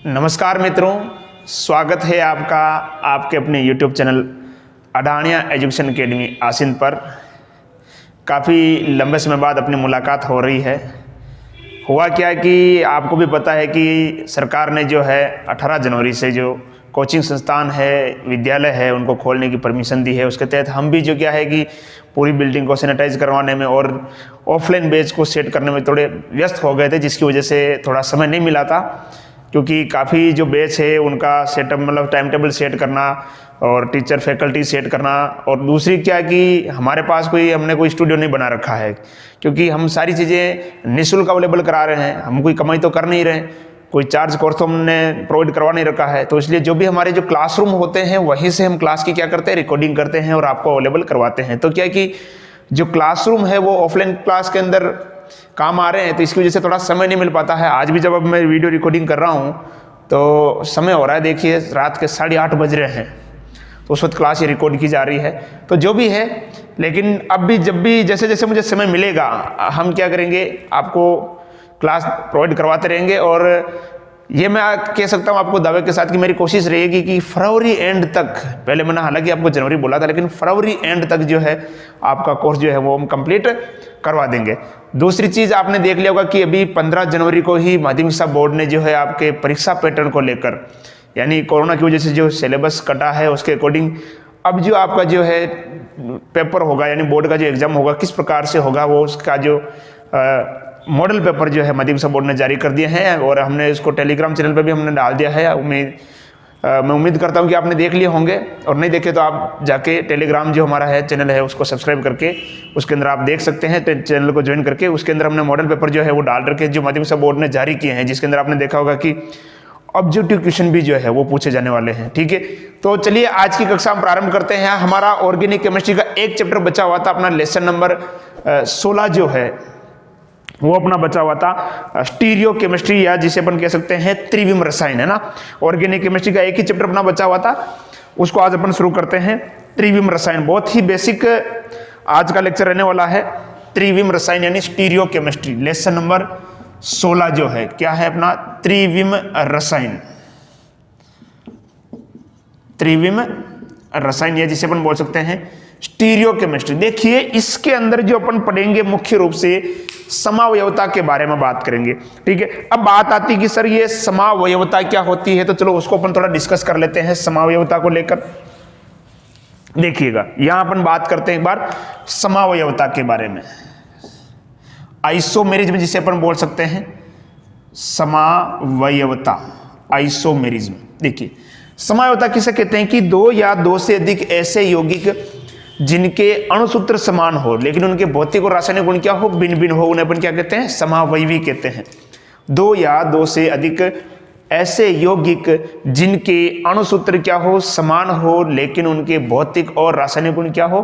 नमस्कार मित्रों, स्वागत है आपका आपके अपने YouTube चैनल अडानिया एजुकेशन एकेडमी आसिन पर। काफ़ी लंबे समय बाद अपनी मुलाकात हो रही है। हुआ क्या कि आपको भी पता है कि सरकार ने जो है 18 जनवरी से जो कोचिंग संस्थान है, विद्यालय है, उनको खोलने की परमिशन दी है। उसके तहत हम भी जो क्या है कि पूरी बिल्डिंग को सैनिटाइज करवाने में और ऑफलाइन बैच को सेट करने में थोड़े व्यस्त हो गए थे, जिसकी वजह से थोड़ा समय नहीं मिला था। क्योंकि काफ़ी जो बैच है उनका सेटअप मतलब टाइम टेबल सेट करना और टीचर फैकल्टी सेट करना, और दूसरी क्या कि हमारे पास हमने कोई स्टूडियो नहीं बना रखा है, क्योंकि हम सारी चीज़ें निःशुल्क अवेलेबल करा रहे हैं। हम कोई कमाई तो कर नहीं रहे, कोई चार्ज कोर्स तो हमने प्रोवाइड करवा नहीं रखा है। तो इसलिए जो भी हमारे जो क्लासरूम होते हैं वहीं से हम क्लास की क्या करते हैं, रिकॉर्डिंग करते हैं और आपको अवेलेबल करवाते हैं। तो क्या कि जो क्लासरूम है वो ऑफलाइन क्लास के अंदर काम आ रहे हैं, तो इसकी वजह से थोड़ा समय नहीं मिल पाता है। आज भी जब अब मैं वीडियो रिकॉर्डिंग कर रहा हूँ तो समय हो रहा है, देखिए रात के 8:30 बज रहे हैं, तो उस वक्त क्लास ये रिकॉर्ड की जा रही है। तो जो भी है, लेकिन अब भी जब भी जैसे जैसे मुझे समय मिलेगा हम क्या करेंगे, आपको क्लास प्रोवाइड करवाते रहेंगे। और ये मैं कह सकता हूँ आपको दावे के साथ कि मेरी कोशिश रहेगी कि फरवरी एंड तक, पहले मैंने हालांकि आपको जनवरी बोला था, लेकिन फरवरी एंड तक जो है आपका कोर्स जो है वो हम कंप्लीट करवा देंगे। दूसरी चीज़ आपने देख लिया होगा कि अभी 15 जनवरी को ही माध्यमिक शिक्षा बोर्ड ने जो है आपके परीक्षा पैटर्न को लेकर, यानी कोरोना की वजह से जो सिलेबस कटा है उसके अकॉर्डिंग अब जो आपका जो है पेपर होगा, यानी बोर्ड का जो एग्जाम होगा किस प्रकार से होगा, वो उसका जो मॉडल पेपर जो है माध्यमिक शिक्षा बोर्ड ने जारी कर दिए हैं। और हमने इसको टेलीग्राम चैनल पर भी हमने डाल दिया है। मैं उम्मीद करता हूं कि आपने देख लिए होंगे, और नहीं देखे तो आप जाके टेलीग्राम जो हमारा है चैनल है उसको सब्सक्राइब करके उसके अंदर आप देख सकते हैं। चैनल को ज्वाइन करके उसके अंदर हमने मॉडल पेपर जो है वो डाल रखे जो माध्यमिक शिक्षा बोर्ड ने जारी किए हैं, जिसके अंदर आपने देखा होगा कि ऑब्जेक्टिव क्वेश्चन भी जो है वो पूछे जाने वाले हैं। ठीक है, तो चलिए आज की कक्षा हम प्रारंभ करते हैं। हमारा ऑर्गेनिक केमिस्ट्री का एक चैप्टर बचा हुआ था, अपना लेसन नंबर 16 जो है वो अपना बचा हुआ था स्टीरियो केमिस्ट्री, या जिसे अपन कह सकते हैं त्रिविम रसायन, है ना। ऑर्गेनिक केमिस्ट्री का एक ही चैप्टर अपना बचा हुआ था, उसको आज अपन शुरू करते हैं। त्रिविम रसायन बहुत ही बेसिक आज का लेक्चर रहने वाला है। त्रिविम रसायन यानी स्टीरियो केमिस्ट्री, लेसन नंबर 16 जो है क्या है अपना, त्रिविम रसायन। त्रिविम रसायन या जिसे अपन बोल सकते हैं स्टीरियो केमिस्ट्री। देखिए इसके अंदर जो अपन पढ़ेंगे मुख्य रूप से समावयवता के बारे में बात करेंगे। ठीक है, अब बात आती है कि सर ये समावयवता क्या होती है, तो चलो उसको अपन थोड़ा डिस्कस कर लेते हैं समावयवता को लेकर। देखिएगा यहां अपन बात करते हैं एक बार समावयवता के बारे में, आइसोमेरिज्म जिसे अपन बोल सकते हैं समावयवता, आइसोमेरिज्म। देखिए समावयवता किसे कहते हैं कि दो या दो से अधिक ऐसे यौगिक जिनके अणुसूत्र समान हो लेकिन उनके भौतिक और रासायनिक गुण क्या हो, भिन्न भिन्न हो, उन्हें अपन क्या कहते हैं, समावयवी कहते हैं। दो या दो से अधिक ऐसे यौगिक जिनके अणुसूत्र क्या हो, समान हो, लेकिन उनके भौतिक और रासायनिक गुण क्या हो,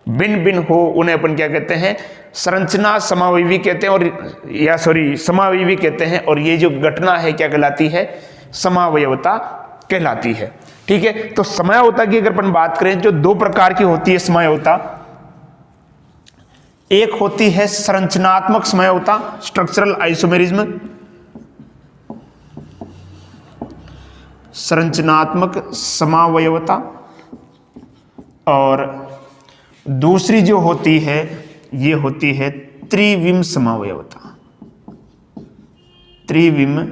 भिन्न भिन्न हो, उन्हें अपन क्या कहते हैं, संरचना समावयवी कहते हैं, और या समावयवी कहते हैं। और ये जो घटना है क्या कहलाती है, समावयवता कहलाती है। ठीक है, तो समावयवता की अगर अपन बात करें जो दो प्रकार की होती है समावयवता, एक होती है संरचनात्मक समावयवता, स्ट्रक्चरल आइसोमेरिज्म, संरचनात्मक समावयवता, और दूसरी जो होती है ये होती है त्रिविम समावयवता। त्रिविम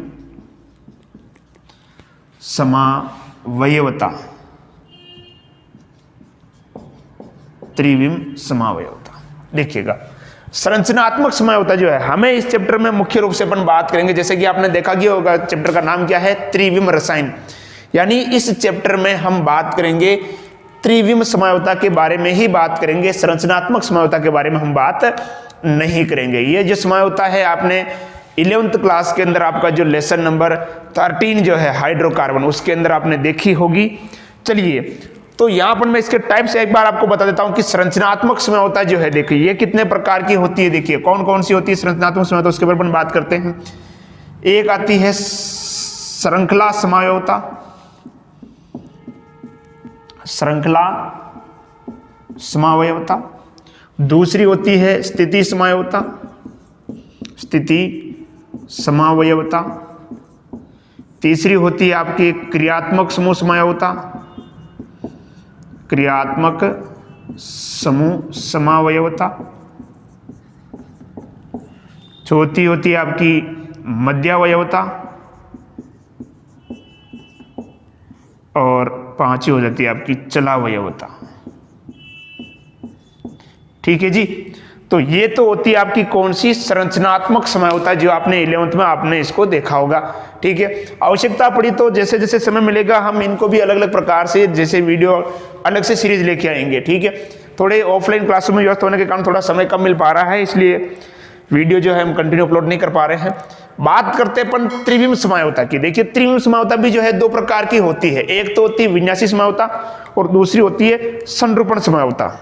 समावयवता, त्रिविम समावयवता। देखिएगा संरचनात्मक समावयवता जो है हमें इस चैप्टर में मुख्य रूप से अपन बात करेंगे, जैसे कि आपने देखा कि होगा चैप्टर का नाम क्या है, त्रिविम रसायन। यानी इस चैप्टर में हम बात करेंगे त्रिविम समावयवता के बारे में ही बात करेंगे, संरचनात्मक समावयवता के बारे में हम बात नहीं करेंगे। ये जो समावयवता है आपने 11th क्लास के अंदर आपका जो लेसन नंबर 13 जो है हाइड्रोकार्बन, उसके अंदर आपने देखी होगी। चलिए तो यहां पर मैं इसके टाइप से एक बार आपको बता देता हूं कि संरचनात्मक समावयवता जो है देखिए ये कितने प्रकार की होती है। देखिए कौन कौन सी होती है संरचनात्मक समावयवता, उसके बारे में बात करते हैं। एक आती है श्रृंखला समावयवता, श्रृंखला समावयवता। दूसरी होती है स्थिति समावयवता, स्थिति समावयवता। तीसरी होती है आपकी क्रियात्मक समूह समावयवता, क्रियात्मक समूह समावयवता। चौथी होती है आपकी मध्यावयवता, और पांचवी हो जाती है आपकी चलावयवता। ठीक है जी। तो ये तो होती है आपकी कौन सी, संरचनात्मक समावयवता, जो आपने 11th में आपने इसको देखा होगा। ठीक है, आवश्यकता पड़ी तो जैसे जैसे समय मिलेगा हम इनको भी अलग अलग प्रकार से, जैसे वीडियो अलग से सीरीज लेके आएंगे। ठीक है, थोड़े ऑफलाइन क्लासों में व्यस्त होने के कारण थोड़ा समय कम मिल पा रहा है, इसलिए वीडियो जो है हम कंटिन्यू अपलोड नहीं कर पा रहे हैं। बात करते हैं अपन त्रिविम समावयवता की। देखिए त्रिविम समावयवता भी जो है दो प्रकार की होती है, एक तो होती है विन्यासी समावयवता और दूसरी होती है संरूपण समावयवता।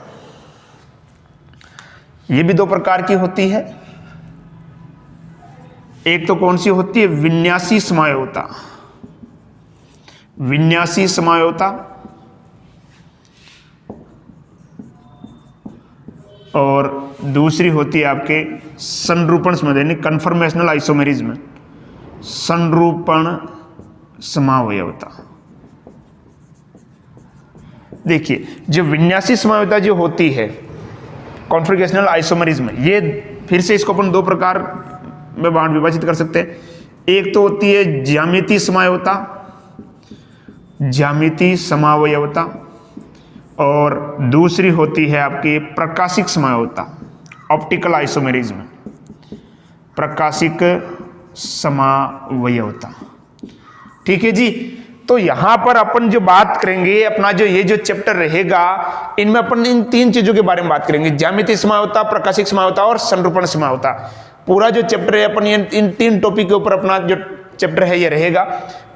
ये भी दो प्रकार की होती है। एक तो कौन सी होती है, विन्यासी समावयवता, विन्यासी समावयवता, और दूसरी होती है आपके संरूपण समावयवता, यानी कन्फर्मेशनल आइसोमेरिज्म, संरूपण समावयवता। देखिए जो विन्यासी समावयवता जो होती है, कॉन्फिगरेशनल आइसोमेरिज्म, ये फिर से इसको अपन दो प्रकार में बांट विभाजित कर सकते हैं। एक तो होती है ज्यामितीय समावयवता, ज्यामितीय समावयवता, और दूसरी होती है आपकी प्रकाशिक समावयवता, ऑप्टिकल आइसोमेरिज्म, प्रकाशिक समावयवता। ठीक है जी। तो यहां पर अपन जो बात करेंगे, अपना जो ये जो चैप्टर रहेगा, इनमें अपन इन तीन चीजों के बारे में बात करेंगे, ज्यामितीय समावयवता, प्रकाशिक समावयवता और संरूपण समावयवता। पूरा जो चैप्टर है अपन इन तीन टॉपिक के ऊपर अपना जो चैप्टर है ये रहेगा।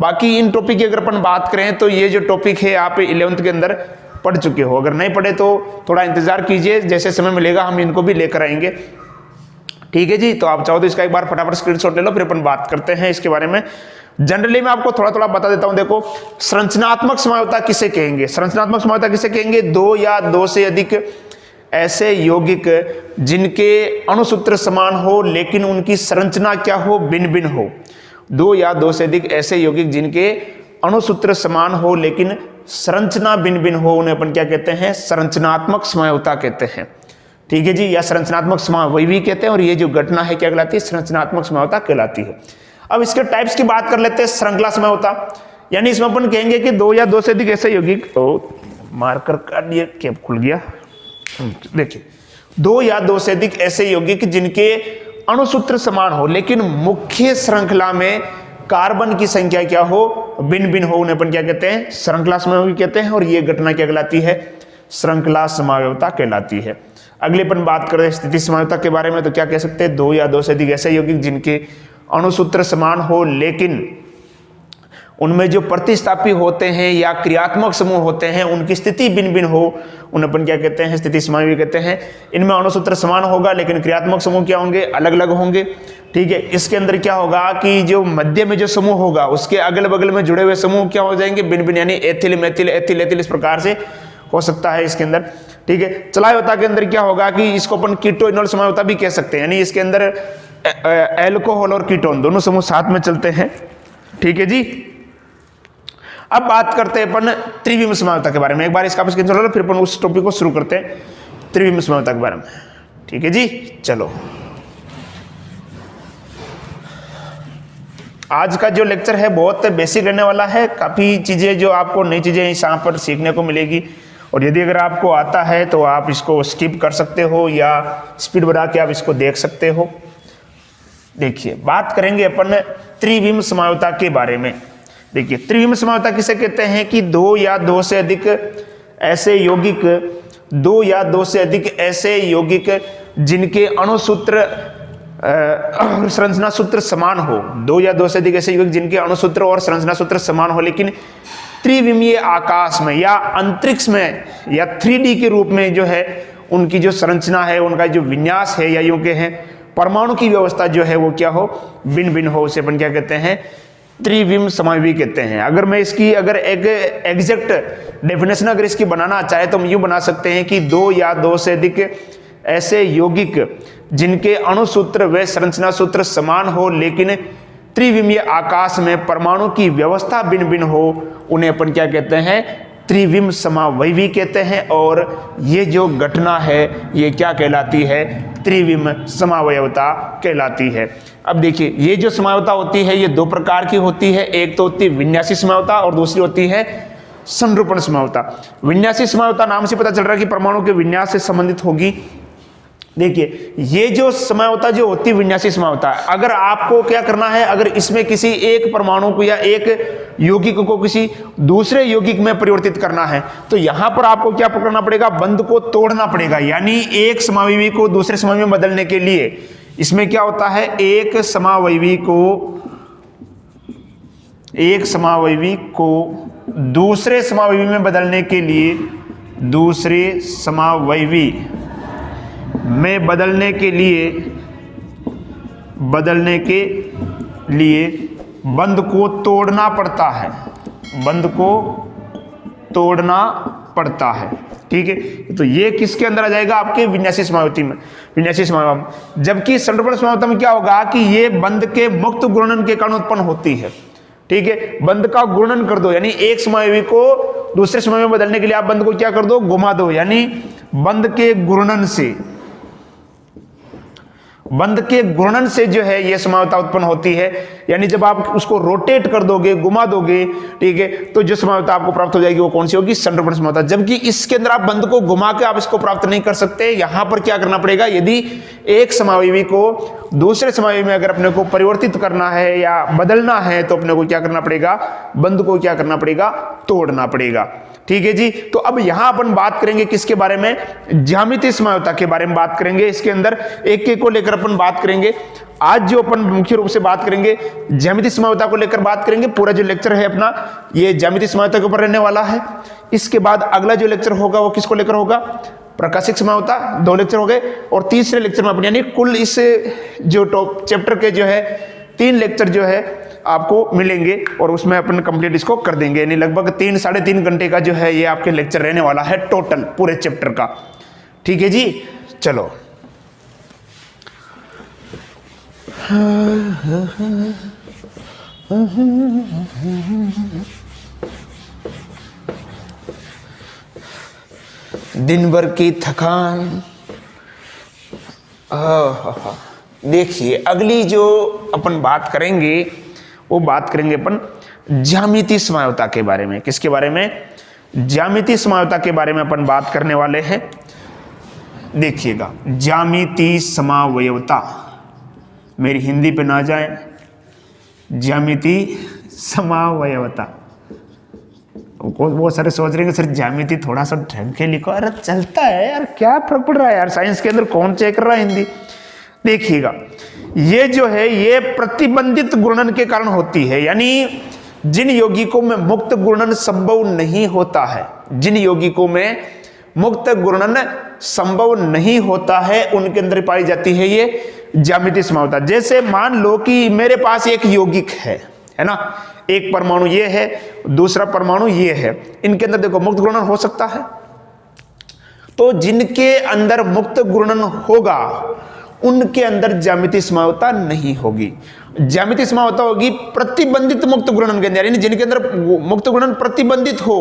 बाकी इन टॉपिक की अगर अपन बात करें तो ये जो टॉपिक है आप 11th के अंदर पढ़ चुके हो, अगर नहीं पढ़े तो थोड़ा इंतजार कीजिए, जैसे समय मिलेगा हम इनको भी लेकर आएंगे। ठीक है जी। तो आप चाहो तो इसका एक बार फटाफट स्क्रीनशॉट ले लो, फिर अपन बात करते हैं इसके बारे में। जनरली मैं आपको थोड़ा थोड़ा बता देता हूं। देखो संरचनात्मक समावयवता किसे कहेंगे, संरचनात्मक समावयवता किसे कहेंगे, दो या दो से अधिक ऐसे यौगिक जिनके अणुसूत्र समान हो लेकिन उनकी संरचना क्या हो, भिन्न भिन्न हो। दो या दो से अधिक ऐसे यौगिक जिनके अणुसूत्र समान हो लेकिन संरचना भिन्न भिन्न हो, उन्हें अपन क्या कहते हैं, संरचनात्मक समावयवता कहते हैं। ठीक है जी, या संरचनात्मक समावयवी कहते हैं, और ये जो घटना है क्या कहलाती है, संरचनात्मक समावयवता कहलाती है। अब इसके टाइप्स की बात कर लेते हैं। श्रृंखला समावयवता, यानी इसमें अपन कहेंगे कि दो या दो से अधिक ऐसे यौगिक, मार्कर का ये कैप खुल गया, देखिए, दो या दो से अधिक ऐसे यौगिक जिनके अणुसूत्र समान हो लेकिन मुख्य श्रृंखला में कार्बन की संख्या क्या हो, भिन्न भिन्न हो, उन्हें अपन क्या कहते हैं, श्रृंखला समावयवी कहते हैं, और ये घटना क्या कहलाती है, श्रृंखला समावयवता कहलाती है। अगले अपन बात करें स्थिति समावयवता के बारे में, तो क्या कह सकते हैं, दो या दो से अधिक ऐसे यौगिक जिनके अणुसूत्र समान हो लेकिन उनमें जो प्रतिस्थापी होते हैं या क्रियात्मक समूह होते हैं उनकी स्थिति भिन्न भिन्न हो, उन्हें अपन क्या कहते हैं, स्थिति समावयवी कहते हैं। इनमें अणुसूत्र समान होगा लेकिन क्रियात्मक समूह क्या होंगे, अलग अलग होंगे। ठीक है, इसके अंदर क्या होगा कि जो मध्य में जो समूह होगा उसके अगल बगल में जुड़े हुए समूह क्या हो जाएंगे, भिन्न भिन्न, यानी एथिल मेथिल एथिल एथिल, इस प्रकार से हो सकता है इसके अंदर। ठीक है, चलावयवता के अंदर क्या होगा कि इसको अपन कीटोइनोल समावयवता भी कह सकते हैं, यानी इसके अंदर एल्कोहल और कीटोन दोनों समूह साथ में चलते हैं। ठीक है जी। अब बात करते हैं अपन त्रिविम समावयवता के बारे में। एक बार इसका स्क्रीनशॉट लो, फिर अपन उस टॉपिक को शुरू करते हैं त्रिविम समावयवता के बारे में। ठीक है जी, चलो। आज का जो लेक्चर है बहुत बेसिक रहने वाला है, काफी चीजें जो आपको नई चीजें यहाँ पर सीखने को मिलेगी, और यदि अगर आपको आता है तो आप इसको स्किप कर सकते हो या स्पीड बढ़ा के आप इसको देख सकते हो। देखिए बात करेंगे अपन त्रिविम समावयवता के बारे में। देखिए त्रिविम समावयवता किसे कहते हैं कि दो या दो से अधिक ऐसे यौगिक, दो या दो से अधिक ऐसे यौगिक जिनके अणुसूत्र और संरचना सूत्र समान हो, दो या दो से अधिक ऐसे यौगिक जिनके अणुसूत्र और संरचना सूत्र समान हो लेकिन त्रिविमीय आकाश में या अंतरिक्ष में या 3D के रूप में जो है उनकी जो संरचना है, उनका जो विन्यास है या यूं के हैं परमाणु की व्यवस्था जो है वो क्या हो, भिन्न भिन्न हो, उसे अपन क्या कहते हैं, त्रिविम समावयवी कहते हैं। अगर मैं इसकी अगर एक एग्जैक्ट डेफिनेशन अगर इसकी बनाना चाहे तो हम यूं बना सकते हैं कि दो या दो से अधिक ऐसे यौगिक जिनके अणुसूत्र व संरचना सूत्र समान हो लेकिन त्रिविमीय आकाश में परमाणु की व्यवस्था भिन्न भिन्न हो, उन्हें अपन क्या कहते हैं, त्रिविम समावयवी कहते हैं। और ये जो घटना है ये क्या कहलाती है, त्रिविम समावयवता कहलाती है। अब देखिए ये जो समावयवता होती है ये दो प्रकार की होती है, एक तो होती है विन्यासी समावयवता और दूसरी होती है संरूपण समावयवता। विन्यासी समावयवता नाम से पता चल रहा है कि परमाणु के विन्यास से संबंधित होगी। देखिए ये जो समावयवता जो होती है विन्यासी समावयवता, अगर आपको क्या करना है, अगर इसमें किसी एक परमाणु को या एक यौगिक को किसी दूसरे यौगिक में परिवर्तित करना है तो यहां पर आपको क्या करना पड़ेगा, बंध को तोड़ना पड़ेगा। यानी एक समावयवी को दूसरे समावयवी में बदलने के लिए इसमें क्या होता है, एक समावयवी को दूसरे समावयवी में बदलने के लिए, दूसरे समावयवी में बदलने के लिए बंध को तोड़ना पड़ता है, बंध को तोड़ना पड़ता है। ठीक है, तो ये किसके अंदर आ जाएगा, आपके विन्यासी समावयवी में, विन्यासी समावयवी। जबकि संरूपण समावयवता में क्या होगा कि ये बंध के मुक्त घूर्णन के कारण उत्पन्न होती है। ठीक है, बंध का घूर्णन कर दो, यानी एक समावयवी को दूसरे समावयवी में बदलने के लिए आप बंध को क्या कर दो, घुमा दो, यानी बंध के घूर्णन से जो है ये समावयवता उत्पन्न होती है। यानी जब आप उसको रोटेट कर दोगे, घुमा दोगे, ठीक है, तो जो समावयवता आपको प्राप्त हो जाएगी वो कौन सी होगी, संरूपण समावयवता। जबकि इसके अंदर आप बंध को घुमा के आप इसको प्राप्त नहीं कर सकते। यहां पर क्या करना पड़ेगा, यदि एक समावयवी को दूसरे समावयवी में अगर अपने को परिवर्तित करना है या बदलना है तो अपने को क्या करना पड़ेगा, बंध को क्या करना पड़ेगा, तोड़ना पड़ेगा। ठीक है जी, तो अब यहां अपन बात करेंगे किसके बारे में, ज्यामितीय समावयवता के बारे में बात करेंगे। इसके अंदर एक एक को लेकर अपन बात करेंगे। आज जो अपन मुख्य रूप से बात करेंगे ज्यामितीय समावयवता को लेकर बात करेंगे। पूरा जो लेक्चर है अपना ये ज्यामितीय समावयवता के ऊपर रहने वाला है। इसके बाद अगला जो लेक्चर होगा वो किसको लेकर होगा, प्रकाशिक समावयवता। 2 लेक्चर हो गए और तीसरे लेक्चर में अपन यानी कुल इस जो टॉप चैप्टर के जो है 3 लेक्चर जो है आपको मिलेंगे और उसमें अपन कंप्लीट इसको कर देंगे। यानी लगभग 3-3.5 घंटे का जो है ये आपके लेक्चर रहने वाला है टोटल पूरे चैप्टर का। ठीक है जी, चलो दिन भर की थकान। देखिए अगली जो अपन बात करेंगे वो बात करेंगे अपन ज्यामितीय समावयवता के बारे में। किसके बारे में, ज्यामितीय समावयवता के बारे में अपन बात करने वाले हैं। देखिएगा ज्यामितीय समावयवता, मेरी हिंदी पे ना जाए, ज्यामितीय समावयवता। वो सारे सोच रहे हैं सर ज्यामिति थोड़ा सा ढंग के लिखो। अरे चलता है यार, क्या फर्क पड़ रहा है यार, साइंस के अंदर कौन चेक कर रहा है हिंदी। देखिएगा ये जो है ये प्रतिबंधित घूर्णन के कारण होती है। यानी जिन यौगिकों में मुक्त घूर्णन संभव नहीं होता है, जिन यौगिकों में मुक्त घूर्णन संभव नहीं होता है उनके अंदर पाई जाती है ये ज्यामितीय समावयवता। जैसे मान लो कि मेरे पास एक यौगिक है ना, एक परमाणु ये है, दूसरा परमाणु ये है, इनके अंदर देखो मुक्त घूर्णन हो सकता है। तो जिनके अंदर मुक्त घूर्णन होगा उनके अंदर ज्यामितीय समावयवता नहीं होगी। ज्यामितीय समावयवता होगी प्रतिबंधित मुक्त घूर्णन के अंदर, यानी जिनके अंदर मुक्त घूर्णन प्रतिबंधित हो,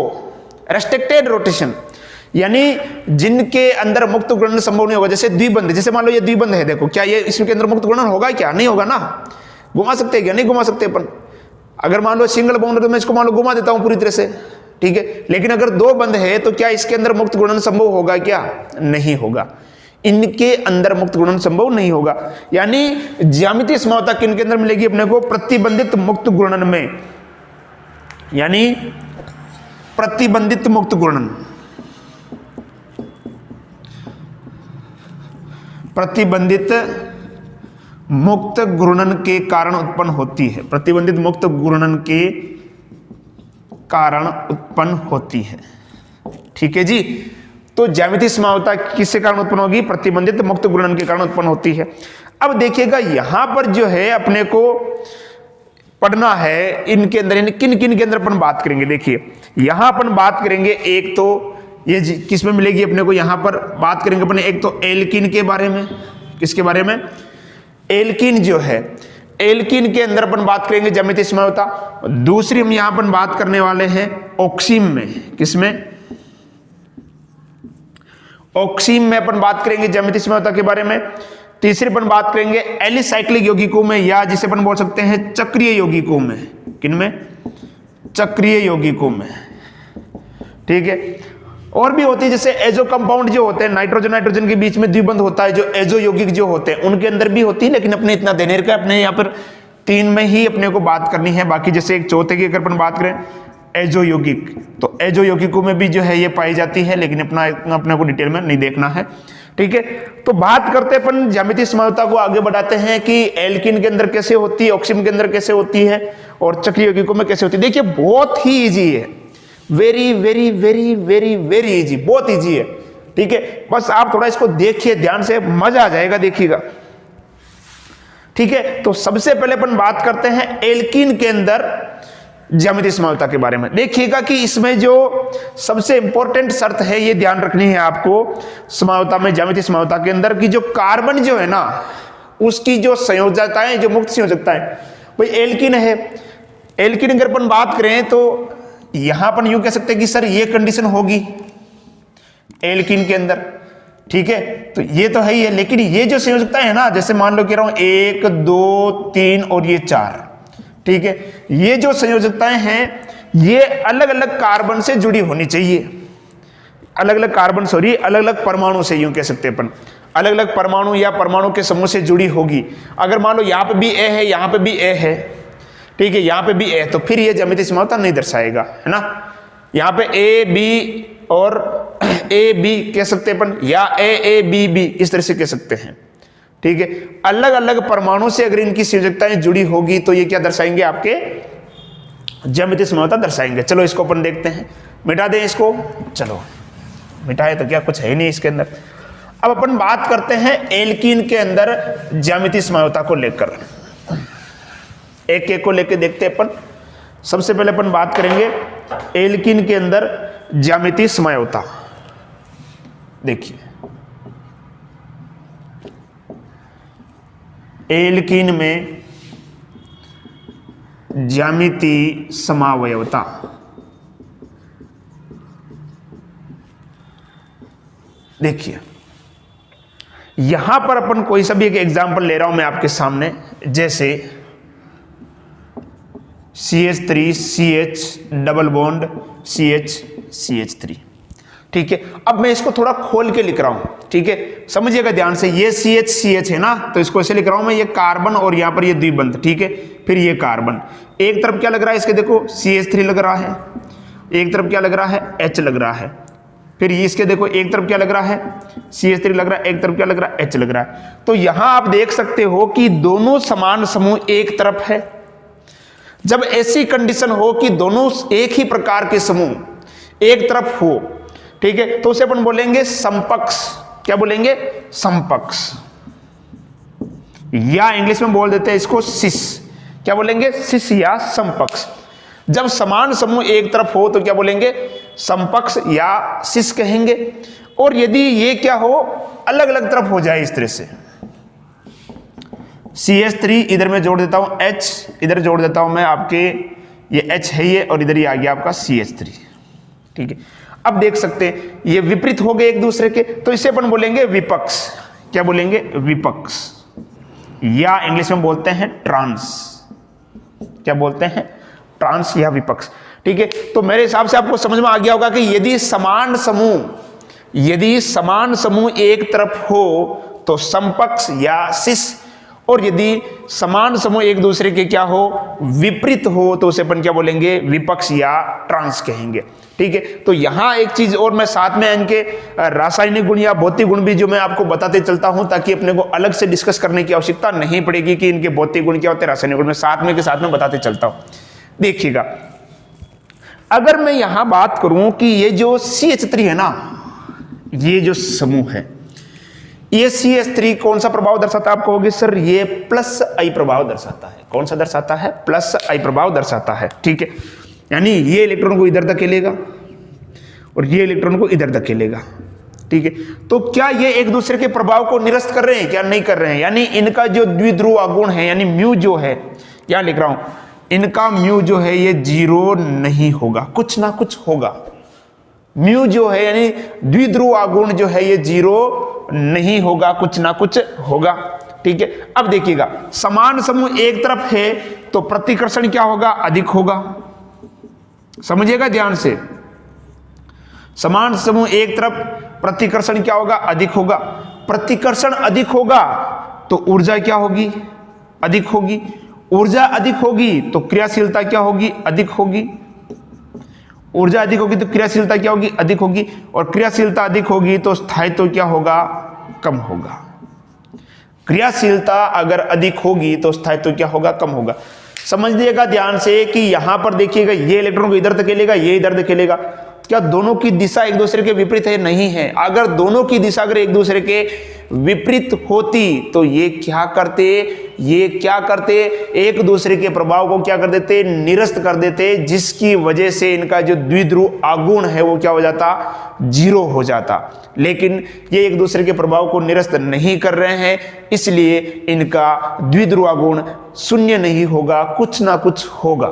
रेस्ट्रिक्टेड रोटेशन, यानी जिनके अंदर मुक्त घूर्णन संभव नहीं होगा। जैसे द्विबंध, जैसे मान लो ये द्विबंध है, देखो क्या ये इसके अंदर मुक्त घूर्णन होगा क्या, नहीं होगा ना। घुमा सकते हैं क्या, नहीं घुमा सकते अपन। अगर मान लो सिंगल बॉन्ड है तो मैं इसको मान लो घुमा देता हूं पूरी तरह से, ठीक है। लेकिन अगर 2 बंध है तो क्या इसके अंदर मुक्त घूर्णन संभव होगा क्या, नहीं होगा। इनके अंदर मुक्त घूर्णन संभव नहीं होगा। यानी ज्यामितीय समावयवता किनके अंदर मिलेगी अपने को, प्रतिबंधित मुक्त घूर्णन में, यानी प्रतिबंधित मुक्त घूर्णन, प्रतिबंधित मुक्त घूर्णन के कारण उत्पन्न होती है, प्रतिबंधित मुक्त घूर्णन के कारण उत्पन्न होती है। ठीक है जी, तो ज्यामितीय समावयवता किसके कारण उत्पन्न होगी, प्रतिबंधित मुक्त घूर्णन के कारण उत्पन्न होती है। अब देखिएगा यहां पर जो है अपने को पढ़ना है इनके अंदर, किन किन के अंदर अपन बात करेंगे। देखिए यहां अपन बात करेंगे, एक तो ये किस में मिलेगी अपने को, यहां पर बात करेंगे अपन एक तो एल्कीन के बारे में। किसके बारे में, एल्कीन जो है, एल्कीन के अंदर अपन बात करेंगे ज्यामितीय समझौता। दूसरी हम यहां अपन बात करने वाले हैं ऑक्सीम में। किसमें? ऑक्सीम में अपन बात करेंगे ज्यामितीय समझौता के बारे में। तीसरी अपन बात करेंगे एलिसाइक्लिक यौगिकों में, या जिसे अपन बोल सकते हैं चक्रीय यौगिकों में। किनमें? चक्रीय यौगिकों में। ठीक है। और भी होती है जैसे एजो कंपाउंड जो होते हैं, नाइट्रोजन नाइट्रोजन के बीच में द्विबंध होता है, जो एजो यौगिक जो होते हैं उनके अंदर भी होती है, लेकिन अपने इतना देने का अपने यहाँ पर 3 में ही अपने को बात करनी है। बाकी जैसे एक चौथे की अगर अपन बात करें एजो यौगिक, तो एजो यौगिकों में भी जो है ये पाई जाती है, लेकिन अपने को डिटेल में नहीं देखना है। ठीक है। तो बात करते हैं अपन ज्यामितीय समझौता को आगे बढ़ाते हैं कि एल्कीन के अंदर कैसे होती है, ऑक्सीन के अंदर कैसे होती है और चक्रीय यौगिकों में कैसे होती है। देखिए बहुत ही इजी है, very very very very very easy, बहुत इजी है। ठीक है। बस आप थोड़ा इसको देखिए ध्यान से, मजा आ जाएगा, देखिएगा। ठीक है। तो सबसे पहले अपन बात करते हैं एल्कीन के अंदर ज्यामितीय समझौता के बारे में। देखिएगा कि इसमें जो सबसे इंपॉर्टेंट शर्त है ये ध्यान रखनी है आपको समझौता में, ज्यामितीय समझौता के अंदर, की जो कार्बन जो है ना उसकी जो संयोजकताएं, जो मुक्त संयोजकताएं, भाई एल्कीन है। एल्कीन अगर अपन बात करें तो यहां अपन यूं कह सकते हैं कि सर ये कंडीशन होगी एल्कीन के अंदर। ठीक है। तो ये तो है ही है, लेकिन ये जो संयोजकताएं है ना, जैसे मान लो कह रहा हूं 1 2 3 और ये 4। ठीक है। ये जो संयोजकताएं हैं ये अलग अलग कार्बन से जुड़ी होनी चाहिए, अलग अलग कार्बन सॉरी अलग अलग परमाणु से, यूं कह सकते हैं अपन, अलग अलग परमाणु या परमाणु के समूह से जुड़ी होगी। अगर मान लो यहां पे भी ए है, यहां पे भी ए है, ठीक है, यहां पे भी ए, तो फिर ये ज्यामितीय समझौता नहीं दर्शाएगा, है ना। यहां पे ए बी और ए बी कह सकते हैं अपन, या ए बी बी इस तरह से कह सकते हैं। ठीक है। अलग अलग परमाणु से अगर इनकी संयोजकताएं जुड़ी होगी तो ये क्या दर्शाएंगे? आपके ज्यामितीय समझौता दर्शाएंगे। चलो इसको अपन देखते हैं, मिटा दें इसको। चलो मिटाए तो क्या, कुछ है ही नहीं इसके अंदर। अब अपन बात करते हैं एल्कीन के अंदर ज्यामितीय समझौता को लेकर, एक एक को लेकर देखते हैं अपन। सबसे पहले अपन बात करेंगे एल्कीन के अंदर ज्यामितीय समझौता। देखिए एल्कीन में ज्यामितीय समावयवता। देखिए यहां पर अपन कोई सा भी एक एग्जांपल ले रहा हूं मैं आपके सामने, जैसे CH3 CH double bond CH CH3। ठीक है। अब मैं इसको थोड़ा खोल के लिख रहा हूं, ठीक है, समझिएगा ध्यान से। ये CH CH है ना, तो इसको ऐसे लिख रहा हूं मैं, ये कार्बन और यहां पर ये द्विबंध। ठीक है। फिर ये कार्बन, एक तरफ क्या लग रहा है इसके, देखो CH3 लग रहा है, एक तरफ क्या लग रहा है, H लग रहा है। फिर इसके देखो एक तरफ क्या लग रहा है, CH3 लग रहा है, एक तरफ क्या लग रहा है, H लग रहा है। तो यहां आप देख सकते हो कि दोनों समान समूह एक तरफ है। जब ऐसी कंडीशन हो कि दोनों एक ही प्रकार के समूह एक तरफ हो, ठीक है, तो उसे अपन बोलेंगे समपक्ष। क्या बोलेंगे? समपक्ष, या इंग्लिश में बोल देते हैं इसको सिस। क्या बोलेंगे? सिस या समपक्ष। जब समान समूह एक तरफ हो तो क्या बोलेंगे? समपक्ष या सिस कहेंगे। और यदि ये क्या हो, अलग अलग तरफ हो जाए इस तरह से, CH3 इधर मैं जोड़ देता हूं, H इधर जोड़ देता हूं मैं, आपके ये H है ये, और इधर ये आ गया आपका CH3। ठीक है। अब देख सकते हैं ये विपरीत हो गए एक दूसरे के, तो इसे अपन बोलेंगे विपक्ष। क्या बोलेंगे? विपक्ष, या इंग्लिश में बोलते हैं ट्रांस। क्या बोलते हैं? ट्रांस या विपक्ष। ठीक है। तो मेरे हिसाब से आपको समझ में आ गया होगा कि यदि समान समूह एक तरफ हो तो समपक्ष या सिस, और यदि समान समूह एक दूसरे के क्या हो, विपरीत हो, तो उसे अपन क्या बोलेंगे? विपक्ष या ट्रांस कहेंगे। ठीक है। तो यहां एक चीज और मैं साथ में इनके रासायनिक गुण या भौतिक गुण भी जो मैं आपको बताते चलता हूं, ताकि अपने को अलग से डिस्कस करने की आवश्यकता नहीं पड़ेगी कि इनके भौतिक गुण क्या होते हैं, रासायनिक गुण में साथ में बताते चलता हूं। देखिएगा, अगर मैं यहां बात करूं कि ये जो CH3 है ना, ये जो समूह है, ये CH3 कौन सा प्रभाव दर्शाता है? आप कहोगे सर ये +I प्रभाव दर्शाता है। कौन सा दर्शाता है? +I प्रभाव दर्शाता है। ठीक है। यानी ये इलेक्ट्रॉन को इधर धकेलेगा और ये इलेक्ट्रॉन को इधर धकेलेगा, ठीक है, तो क्या ये एक दूसरे के प्रभाव को निरस्त कर रहे हैं क्या? नहीं कर रहे हैं। यानी इनका जो द्विध्रुव आघूर्ण है, यानी म्यू जो है, क्या लिख रहा हूं, इनका म्यू जो है ये 0 नहीं होगा, कुछ ना कुछ होगा। म्यू जो है यानी द्विध्रुव आघूर्ण जो है ये 0 नहीं होगा, कुछ ना कुछ होगा। ठीक है, अब देखिएगा, समान समूह एक तरफ है तो प्रतिकर्षण क्या होगा? अधिक होगा। समझिएगा ध्यान से, समान समूह एक तरफ, प्रतिकर्षण क्या होगा? अधिक होगा। प्रतिकर्षण अधिक होगा तो ऊर्जा क्या होगी? अधिक होगी। ऊर्जा अधिक होगी तो क्रियाशीलता क्या होगी? अधिक होगी। ऊर्जा अधिक होगी तो क्रियाशीलता क्या होगी? अधिक होगी। और क्रियाशीलता अधिक होगी तो स्थायित्व क्या होगा? कम होगा। क्रियाशीलता अगर अधिक होगी तो स्थायित्व क्या होगा? कम होगा। समझ लीजिएगा ध्यान से कि यहां पर देखिएगा, ये इलेक्ट्रॉन को इधर धकेलेगा, ये इधर धकेलेगा। क्या दोनों की दिशा एक दूसरे के विपरीत है? नहीं है। अगर दोनों की दिशा अगर एक दूसरे के विपरीत होती तो ये क्या करते? एक दूसरे के प्रभाव को क्या कर देते? निरस्त कर देते, जिसकी वजह से इनका जो द्विध्रुव आघूर्ण है वो क्या हो जाता? 0 हो जाता। लेकिन ये एक दूसरे के प्रभाव को निरस्त नहीं कर रहे हैं, इसलिए इनका द्विध्रुव आघूर्ण 0 नहीं होगा, कुछ ना कुछ होगा,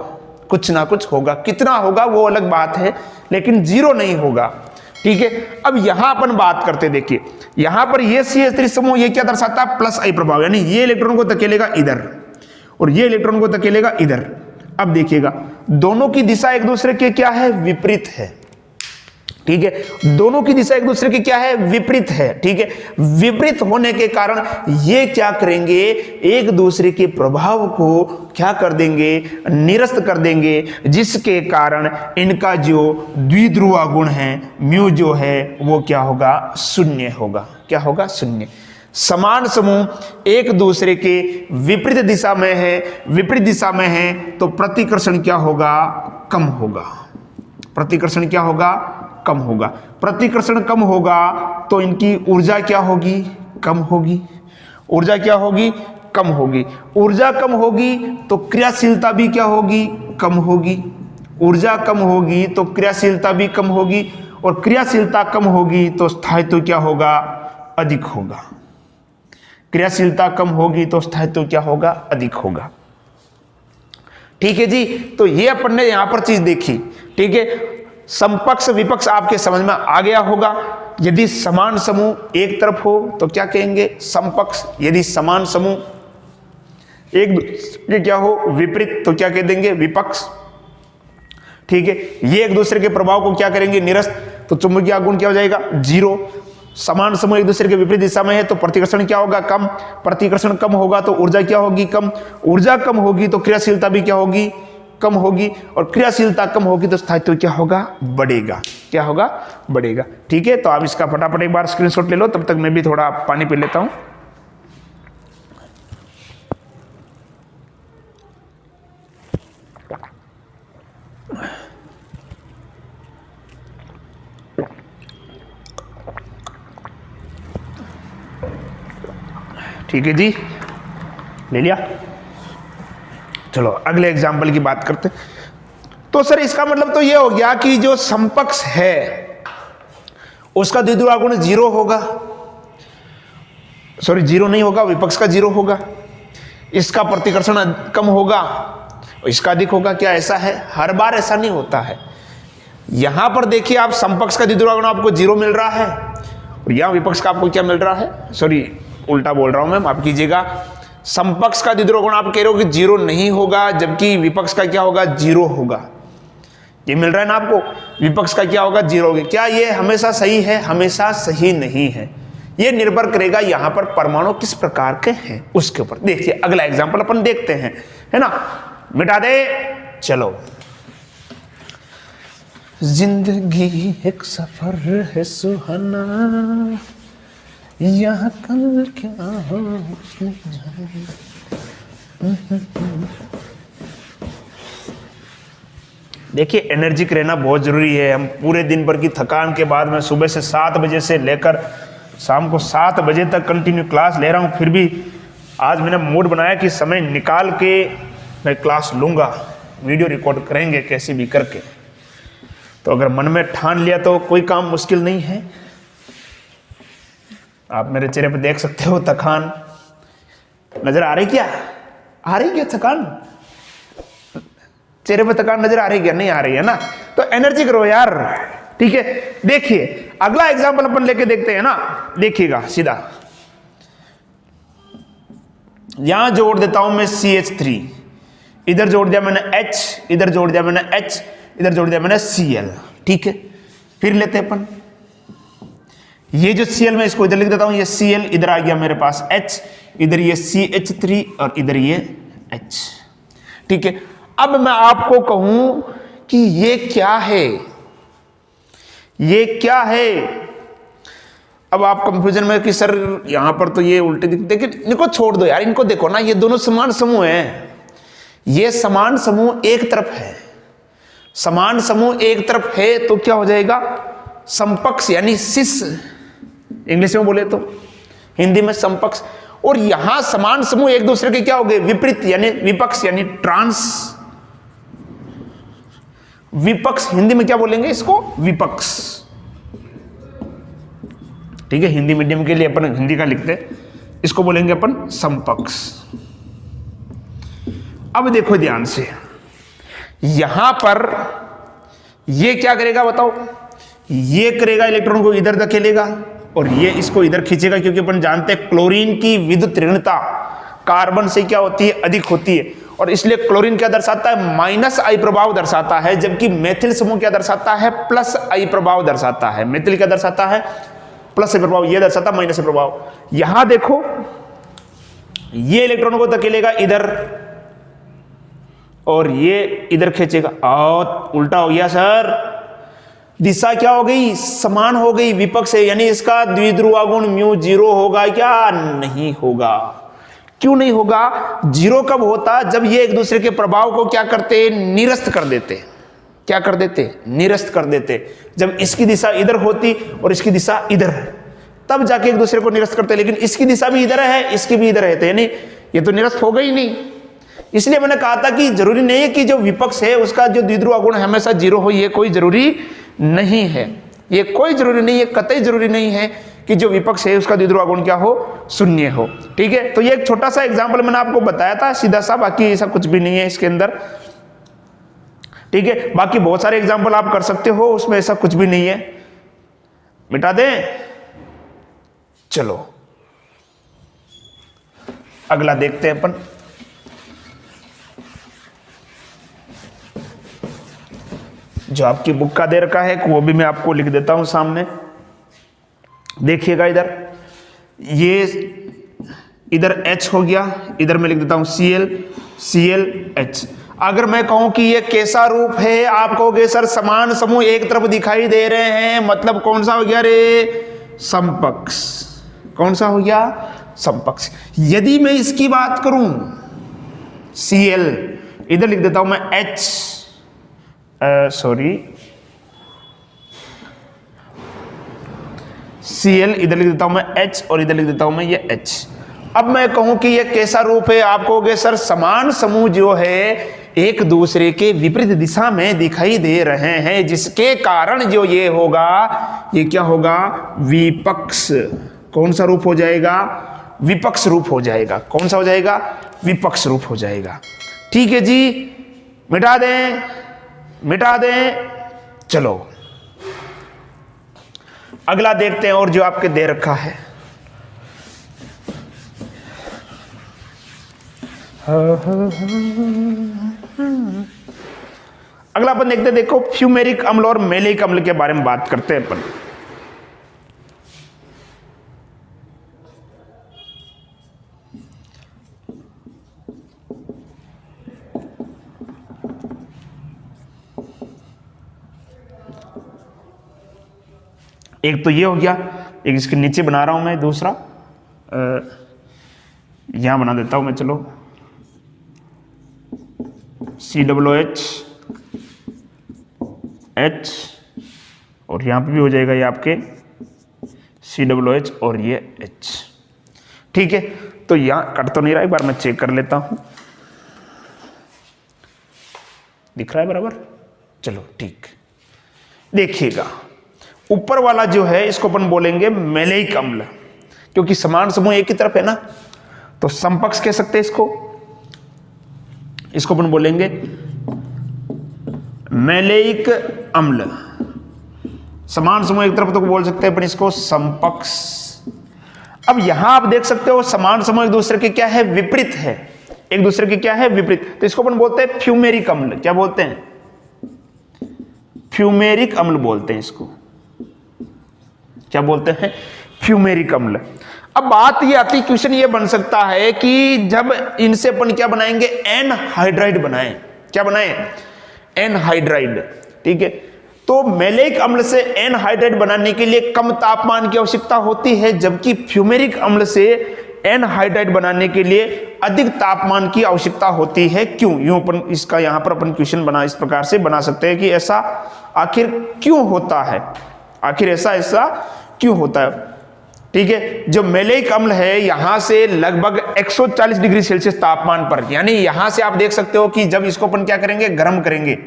कुछ ना कुछ होगा। कितना होगा वो अलग बात है, लेकिन 0 नहीं होगा। ठीक है, अब यहां अपन बात करते, देखिए यहां पर ये CH3 समूह ये क्या दर्शाता है? प्लस आई प्रभाव, यानी ये इलेक्ट्रॉन को धकेलेगा इधर और ये इलेक्ट्रॉन को धकेलेगा इधर। अब देखिएगा, दोनों की दिशा एक दूसरे के क्या है? विपरीत है। ठीक है, दोनों की दिशा एक दूसरे की क्या है? विपरीत है। ठीक है, विपरीत होने के कारण ये क्या करेंगे? एक दूसरे के प्रभाव को क्या कर देंगे? निरस्त कर देंगे, जिसके कारण इनका जो द्विध्रुव आघूर्ण है म्यू जो है वो क्या होगा? 0 होगा। क्या होगा? 0। समान समूह एक दूसरे के विपरीत दिशा में है तो प्रतिकर्षण क्या होगा? कम होगा। प्रतिकर्षण क्या होगा? कम होगा। प्रतिकर्षण कम होगा तो इनकी ऊर्जा क्या होगी? कम होगी। ऊर्जा क्या होगी? कम होगी। ऊर्जा कम होगी तो क्रियाशीलता भी क्या होगी? कम होगी। ऊर्जा कम होगी तो क्रियाशीलता भी कम होगी, और क्रियाशीलता कम होगी तो स्थायित्व क्या होगा? अधिक होगा। क्रियाशीलता कम होगी तो स्थायित्व क्या होगा? अधिक होगा। ठीक है जी, तो ये अपन ने यहां पर चीज देखी। ठीक है, समपक्ष विपक्ष आपके समझ में आ गया होगा। यदि समान समूह एक तरफ हो तो क्या कहेंगे? समपक्ष। यदि समान समूह एक दूसरे क्या हो? विपरीत, तो क्या कह देंगे? विपक्ष। ठीक है, ये एक दूसरे के प्रभाव को क्या करेंगे? निरस्त, तो चुंबकीय आघूर्ण क्या हो जाएगा? 0। समान समूह एक दूसरे के विपरीत दिशा में है तो प्रतिकर्षण क्या होगा? कम। प्रतिकर्षण कम होगा तो ऊर्जा क्या होगी? कम। ऊर्जा कम होगी तो क्रियाशीलता भी क्या होगी? कम होगी, और क्रियाशीलता कम होगी तो स्थायित्व क्या होगा? बढ़ेगा। क्या होगा? बढ़ेगा। ठीक है, तो आप इसका फटाफट एक बार स्क्रीनशॉट ले लो, तब तक मैं भी थोड़ा पानी पी लेता हूं। ठीक है जी, ले लिया। चलो अगले एग्जाम्पल की बात करते। तो सर इसका मतलब तो ये हो गया कि जो समपक्ष है उसका द्विध्रुव आघूर्ण 0 होगा, सॉरी 0 नहीं होगा, विपक्ष का 0 होगा। इसका प्रतिकर्षण कम होगा, इसका अधिक होगा। क्या ऐसा है? हर बार ऐसा नहीं होता है। यहां पर देखिए, आप समपक्ष का द्विध्रुव आघूर्ण आपको 0 मिल रहा है, और यहां विपक्ष का आपको क्या मिल रहा है? सॉरी उल्टा बोल रहा हूं मैं, माफ कीजिएगा। समपक्ष का द्विध्रुव आघूर्ण आप कह रहे हो कि 0 नहीं होगा, जबकि विपक्ष का क्या होगा? 0 होगा। ये मिल रहा है ना आपको? विपक्ष का क्या होगा? 0 होगा। क्या ये हमेशा सही है? हमेशा सही नहीं है। ये निर्भर करेगा यहां पर परमाणु किस प्रकार के हैं उसके ऊपर। देखिए अगला एग्जाम्पल अपन देखते हैं, है ना? मिटा दे, चलो। जिंदगी एक सफर है सुहाना, यहाँ कल क्या हो देखिए, एनर्जिक रहना बहुत जरूरी है। हम पूरे दिन भर की थकान के बाद में सुबह से 7 बजे से लेकर शाम को 7 बजे तक कंटिन्यू क्लास ले रहा हूँ, फिर भी आज मैंने मूड बनाया कि समय निकाल के मैं क्लास लूँगा, वीडियो रिकॉर्ड करेंगे कैसे भी करके। तो अगर मन में ठान लिया तो कोई काम मुश्किल नहीं है। आप मेरे चेहरे पे देख सकते हो थकान नजर आ रही क्या? आ रही क्या थकान? चेहरे पे थकान नजर आ रही क्या? नहीं आ रही है ना? तो एनर्जी करो यार, ठीक है। देखिए अगला एग्जांपल अपन लेके देखते हैं ना, देखिएगा सीधा यहां जोड़ देता हूं मैं CH3, इधर जोड़ दिया मैंने H, इधर जोड़ दिया मैंने H, इधर जोड़ दिया मैंने Cl, ठीक है। फिर लेते हैं अपन ये जो Cl मैं इसको इधर लिख देता हूं, ये Cl इधर आ गया मेरे पास H, इधर ये CH3 और इधर ये H, ठीक है। अब मैं आपको कहूं कि ये क्या है, ये क्या है? अब आप कंफ्यूजन में कि सर यहां पर तो ये उल्टे दिखते, लेकिन इनको छोड़ दो यार, इनको देखो ना, ये दोनों समान समूह हैं। ये समान समूह एक तरफ है, समान समूह एक तरफ है तो क्या हो जाएगा? समपक्ष यानी सिस, इंग्लिश में बोले तो, हिंदी में समपक्ष। और यहां समान समूह एक दूसरे के क्या हो गए? विपरीत यानी विपक्ष यानी ट्रांस। विपक्ष हिंदी में क्या बोलेंगे इसको? विपक्ष, ठीक है। हिंदी मीडियम के लिए अपन हिंदी का लिखते, इसको बोलेंगे अपन समपक्ष। अब देखो ध्यान से, यहां पर ये क्या करेगा बताओ? ये करेगा इलेक्ट्रॉन को इधर धकेलेगा और ये इसको इधर खींचेगा, क्योंकि अपन जानते हैं क्लोरीन की विद्युत ऋणता कार्बन से क्या होती है? अधिक होती है, और इसलिए क्लोरीन क्या दर्शाता है? -I प्रभाव दर्शाता है, जबकि मेथिल समूह क्या दर्शाता है? +I प्रभाव दर्शाता है। मेथिल क्या दर्शाता है? +I प्रभाव, ये दर्शाता है -I प्रभाव। यहां देखो ये इलेक्ट्रॉन को धकेलेगा इधर और ये इधर खींचेगा, और उल्टा हो गया सर, दिशा क्या हो गई? समान हो गई, विपक्ष है, यानी इसका द्विध्रुव गुण μ0 होगा क्या? नहीं होगा। क्यों नहीं होगा? 0 कब होता? जब ये एक दूसरे के प्रभाव को क्या करते? निरस्त कर देते। क्या कर देते? निरस्त कर देते। जब इसकी दिशा इधर होती और इसकी दिशा इधर है, तब जाके एक दूसरे को निरस्त करते, लेकिन इसकी दिशा भी इधर है, इसकी भी इधर है, तो यानी ये तो निरस्त हो गई नहीं। इसलिए मैंने कहा था कि जरूरी नहीं है कि जो विपक्ष है उसका जो द्विध्रुव गुण हमेशा 0 हो, ये कोई जरूरी नहीं है, ये कोई जरूरी नहीं है, कतई जरूरी नहीं है कि जो विपक्ष है उसका द्विध्रुव गुण क्या हो? 0 हो, ठीक है। तो ये एक छोटा सा एग्जाम्पल मैंने आपको बताया था सीधा सा, बाकी ऐसा कुछ भी नहीं है इसके अंदर, ठीक है। बाकी बहुत सारे एग्जाम्पल आप कर सकते हो, उसमें ऐसा कुछ भी नहीं है। मिटा दें? चलो अगला देखते हैं अपन। जो आपकी बुक का दे रखा है वो भी मैं आपको लिख देता हूं सामने, देखिएगा इधर, ये इधर H हो गया, इधर मैं लिख देता हूं ClH। अगर मैं कहूं कि ये कैसा रूप है, आप कहोगे सर समान समूह एक तरफ दिखाई दे रहे हैं, मतलब कौन सा हो गया रे? समपक्ष। कौन सा हो गया? समपक्ष। यदि मैं इसकी बात करूं Cl, इधर लिख देता हूं मैं H, Cl, इधर लिख देता हूं मैं H और इधर लिख देता हूं मैं ये H। अब मैं कहूं कि ये कैसा रूप है, आप कहोगे सर समान समूह जो है एक दूसरे के विपरीत दिशा में दिखाई दे रहे हैं, जिसके कारण जो ये होगा, ये क्या होगा? विपक्ष। कौन सा रूप हो जाएगा? विपक्ष रूप हो जाएगा। कौन सा हो जाएगा? विपक्ष रूप हो जाएगा, ठीक है जी। मिटा दें? मिटा दें? चलो अगला देखते हैं, और जो आपके दे रखा है अगला अपन देखते हैं, देखो फ्यूमेरिक अम्ल और मैलिक अम्ल के बारे में बात करते हैं अपन। एक तो ये हो गया, एक इसके नीचे बना रहा हूं मैं दूसरा, यहां बना देता हूं मैं, चलो COOH H, और यहां पे भी हो जाएगा ये आपके COOH और ये H, ठीक है। तो यहां कट तो नहीं रहा, एक बार मैं चेक कर लेता हूं, दिख रहा है बराबर? चलो ठीक। देखिएगा ऊपर वाला जो है इसको अपन बोलेंगे मैलिक अम्ल, क्योंकि समान समूह एक ही तरफ है ना, तो समपक्ष कह सकते हैं इसको अपन बोलेंगे मैलेइक अम्ल। समान समूह एक तरफ तो बोल सकते हैं अपन इसको समपक्ष। अब यहां आप देख सकते हो समान समूह एक दूसरे के क्या है, विपरीत है, एक दूसरे के क्या है, विपरीत। तो इसको अपन बोलते हैं फ्यूमेरिक अम्ल। क्या बोलते हैं? फ्यूमेरिक अम्ल बोलते हैं इसको। क्या बोलते हैं? फ्यूमेरिक अम्ल। अब बात ये आती, क्वेश्चन ये बन सकता है कि जब इनसे अपन क्या बनाएंगे, एनहाइड्राइड बनाएं। क्या बनाएं? एनहाइड्राइड। ठीक है, तो मैलेइक अम्ल से एनहाइड्राइड बनाने के लिए कम तापमान की आवश्यकता होती है, जबकि फ्यूमेरिक अम्ल से एनहाइड्राइड बनाने के लिए अधिक तापमान की आवश्यकता होती है। क्यों? यूं अपन इसका यहां पर अपन क्वेश्चन बना इस प्रकार से बना सकते हैं कि ऐसा आखिर क्यों होता है, आखिर ऐसा क्यों होता है। ठीक है, जो मैलेइक अम्ल है यहां से लगभग 140 डिग्री सेल्सियस तापमान पर, यानी यहां से आप देख सकते हो कि जब इसको अपन क्या करेंगे, गर्म करेंगे,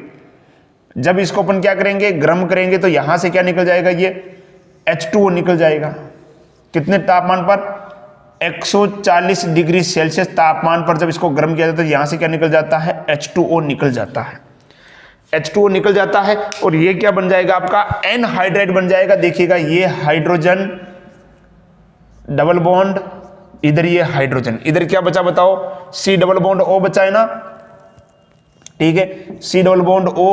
जब इसको अपन क्या करेंगे, गर्म करेंगे, तो यहां से क्या निकल जाएगा, ये H2O निकल जाएगा। कितने तापमान पर? 140 डिग्री सेल्सियस तापमान पर जब इसको गर्म किया जाता है तो यहां से क्या निकल जाता है, H2O निकल जाता है। H2O निकल जाता है और ये क्या बन जाएगा आपका, एनहाइड्राइड बन जाएगा। देखिएगा, ये हाइड्रोजन डबल बॉन्ड, इधर ये हाइड्रोजन, इधर क्या बचा बताओ, C डबल बॉन्ड O बचा है ना। ठीक है, C डबल बॉन्ड O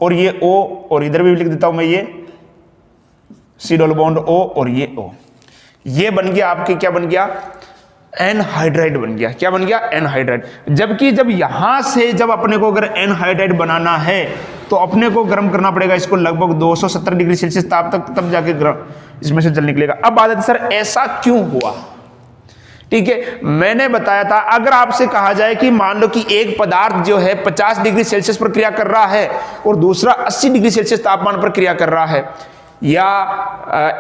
और ये O, और इधर भी लिख देता हूं मैं ये C डबल बॉन्ड O और ये O। ये बन गया आपके, क्या बन गया, एनहाइड्राइड बन गया। क्या बन गया? एनहाइड्राइड। जबकि जब यहां से जब अपने को अगर एनहाइड्राइड बनाना है तो अपने को गर्म करना पड़ेगा इसको लगभग 270 डिग्री सेल्सियस ताप तक, तब जाके इसमें से जल निकलेगा। अब बात है सर ऐसा क्यों हुआ। ठीक है, मैंने बताया था अगर आपसे कहा जाए कि मान लो कि एक पदार्थ जो है 50 डिग्री सेल्सियस पर क्रिया कर रहा है और दूसरा 80 डिग्री सेल्सियस तापमान पर क्रिया कर रहा है या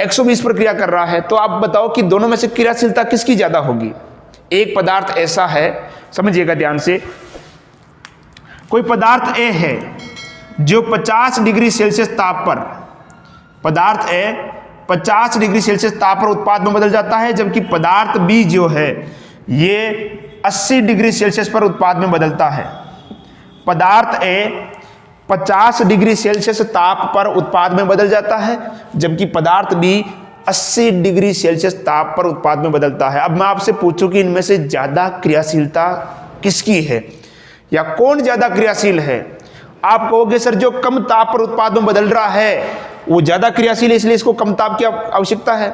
120 पर क्रिया कर रहा है, तो आप बताओ कि दोनों में से क्रियाशीलता किसकी ज्यादा होगी। एक पदार्थ ऐसा है, समझिएगा ध्यान से, कोई पदार्थ ए है जो 50 डिग्री सेल्सियस ताप पर, पदार्थ ए 50 डिग्री सेल्सियस ताप पर उत्पाद में बदल जाता है, जबकि पदार्थ बी जो है ये 80 डिग्री सेल्सियस पर उत्पाद में बदलता है। पदार्थ ए 50 डिग्री सेल्सियस ताप पर उत्पाद में बदल जाता है, जबकि पदार्थ बी 80 डिग्री सेल्सियस ताप पर उत्पाद में बदलता है। अब मैं आपसे पूछूं कि इनमें से ज्यादा क्रियाशीलता किसकी है या कौन ज्यादा क्रियाशील है। आप कहोगे सर जो कम ताप पर उत्पाद में बदल रहा है वो ज्यादा क्रियाशील है, इसलिए इसको कम ताप की आवश्यकता है।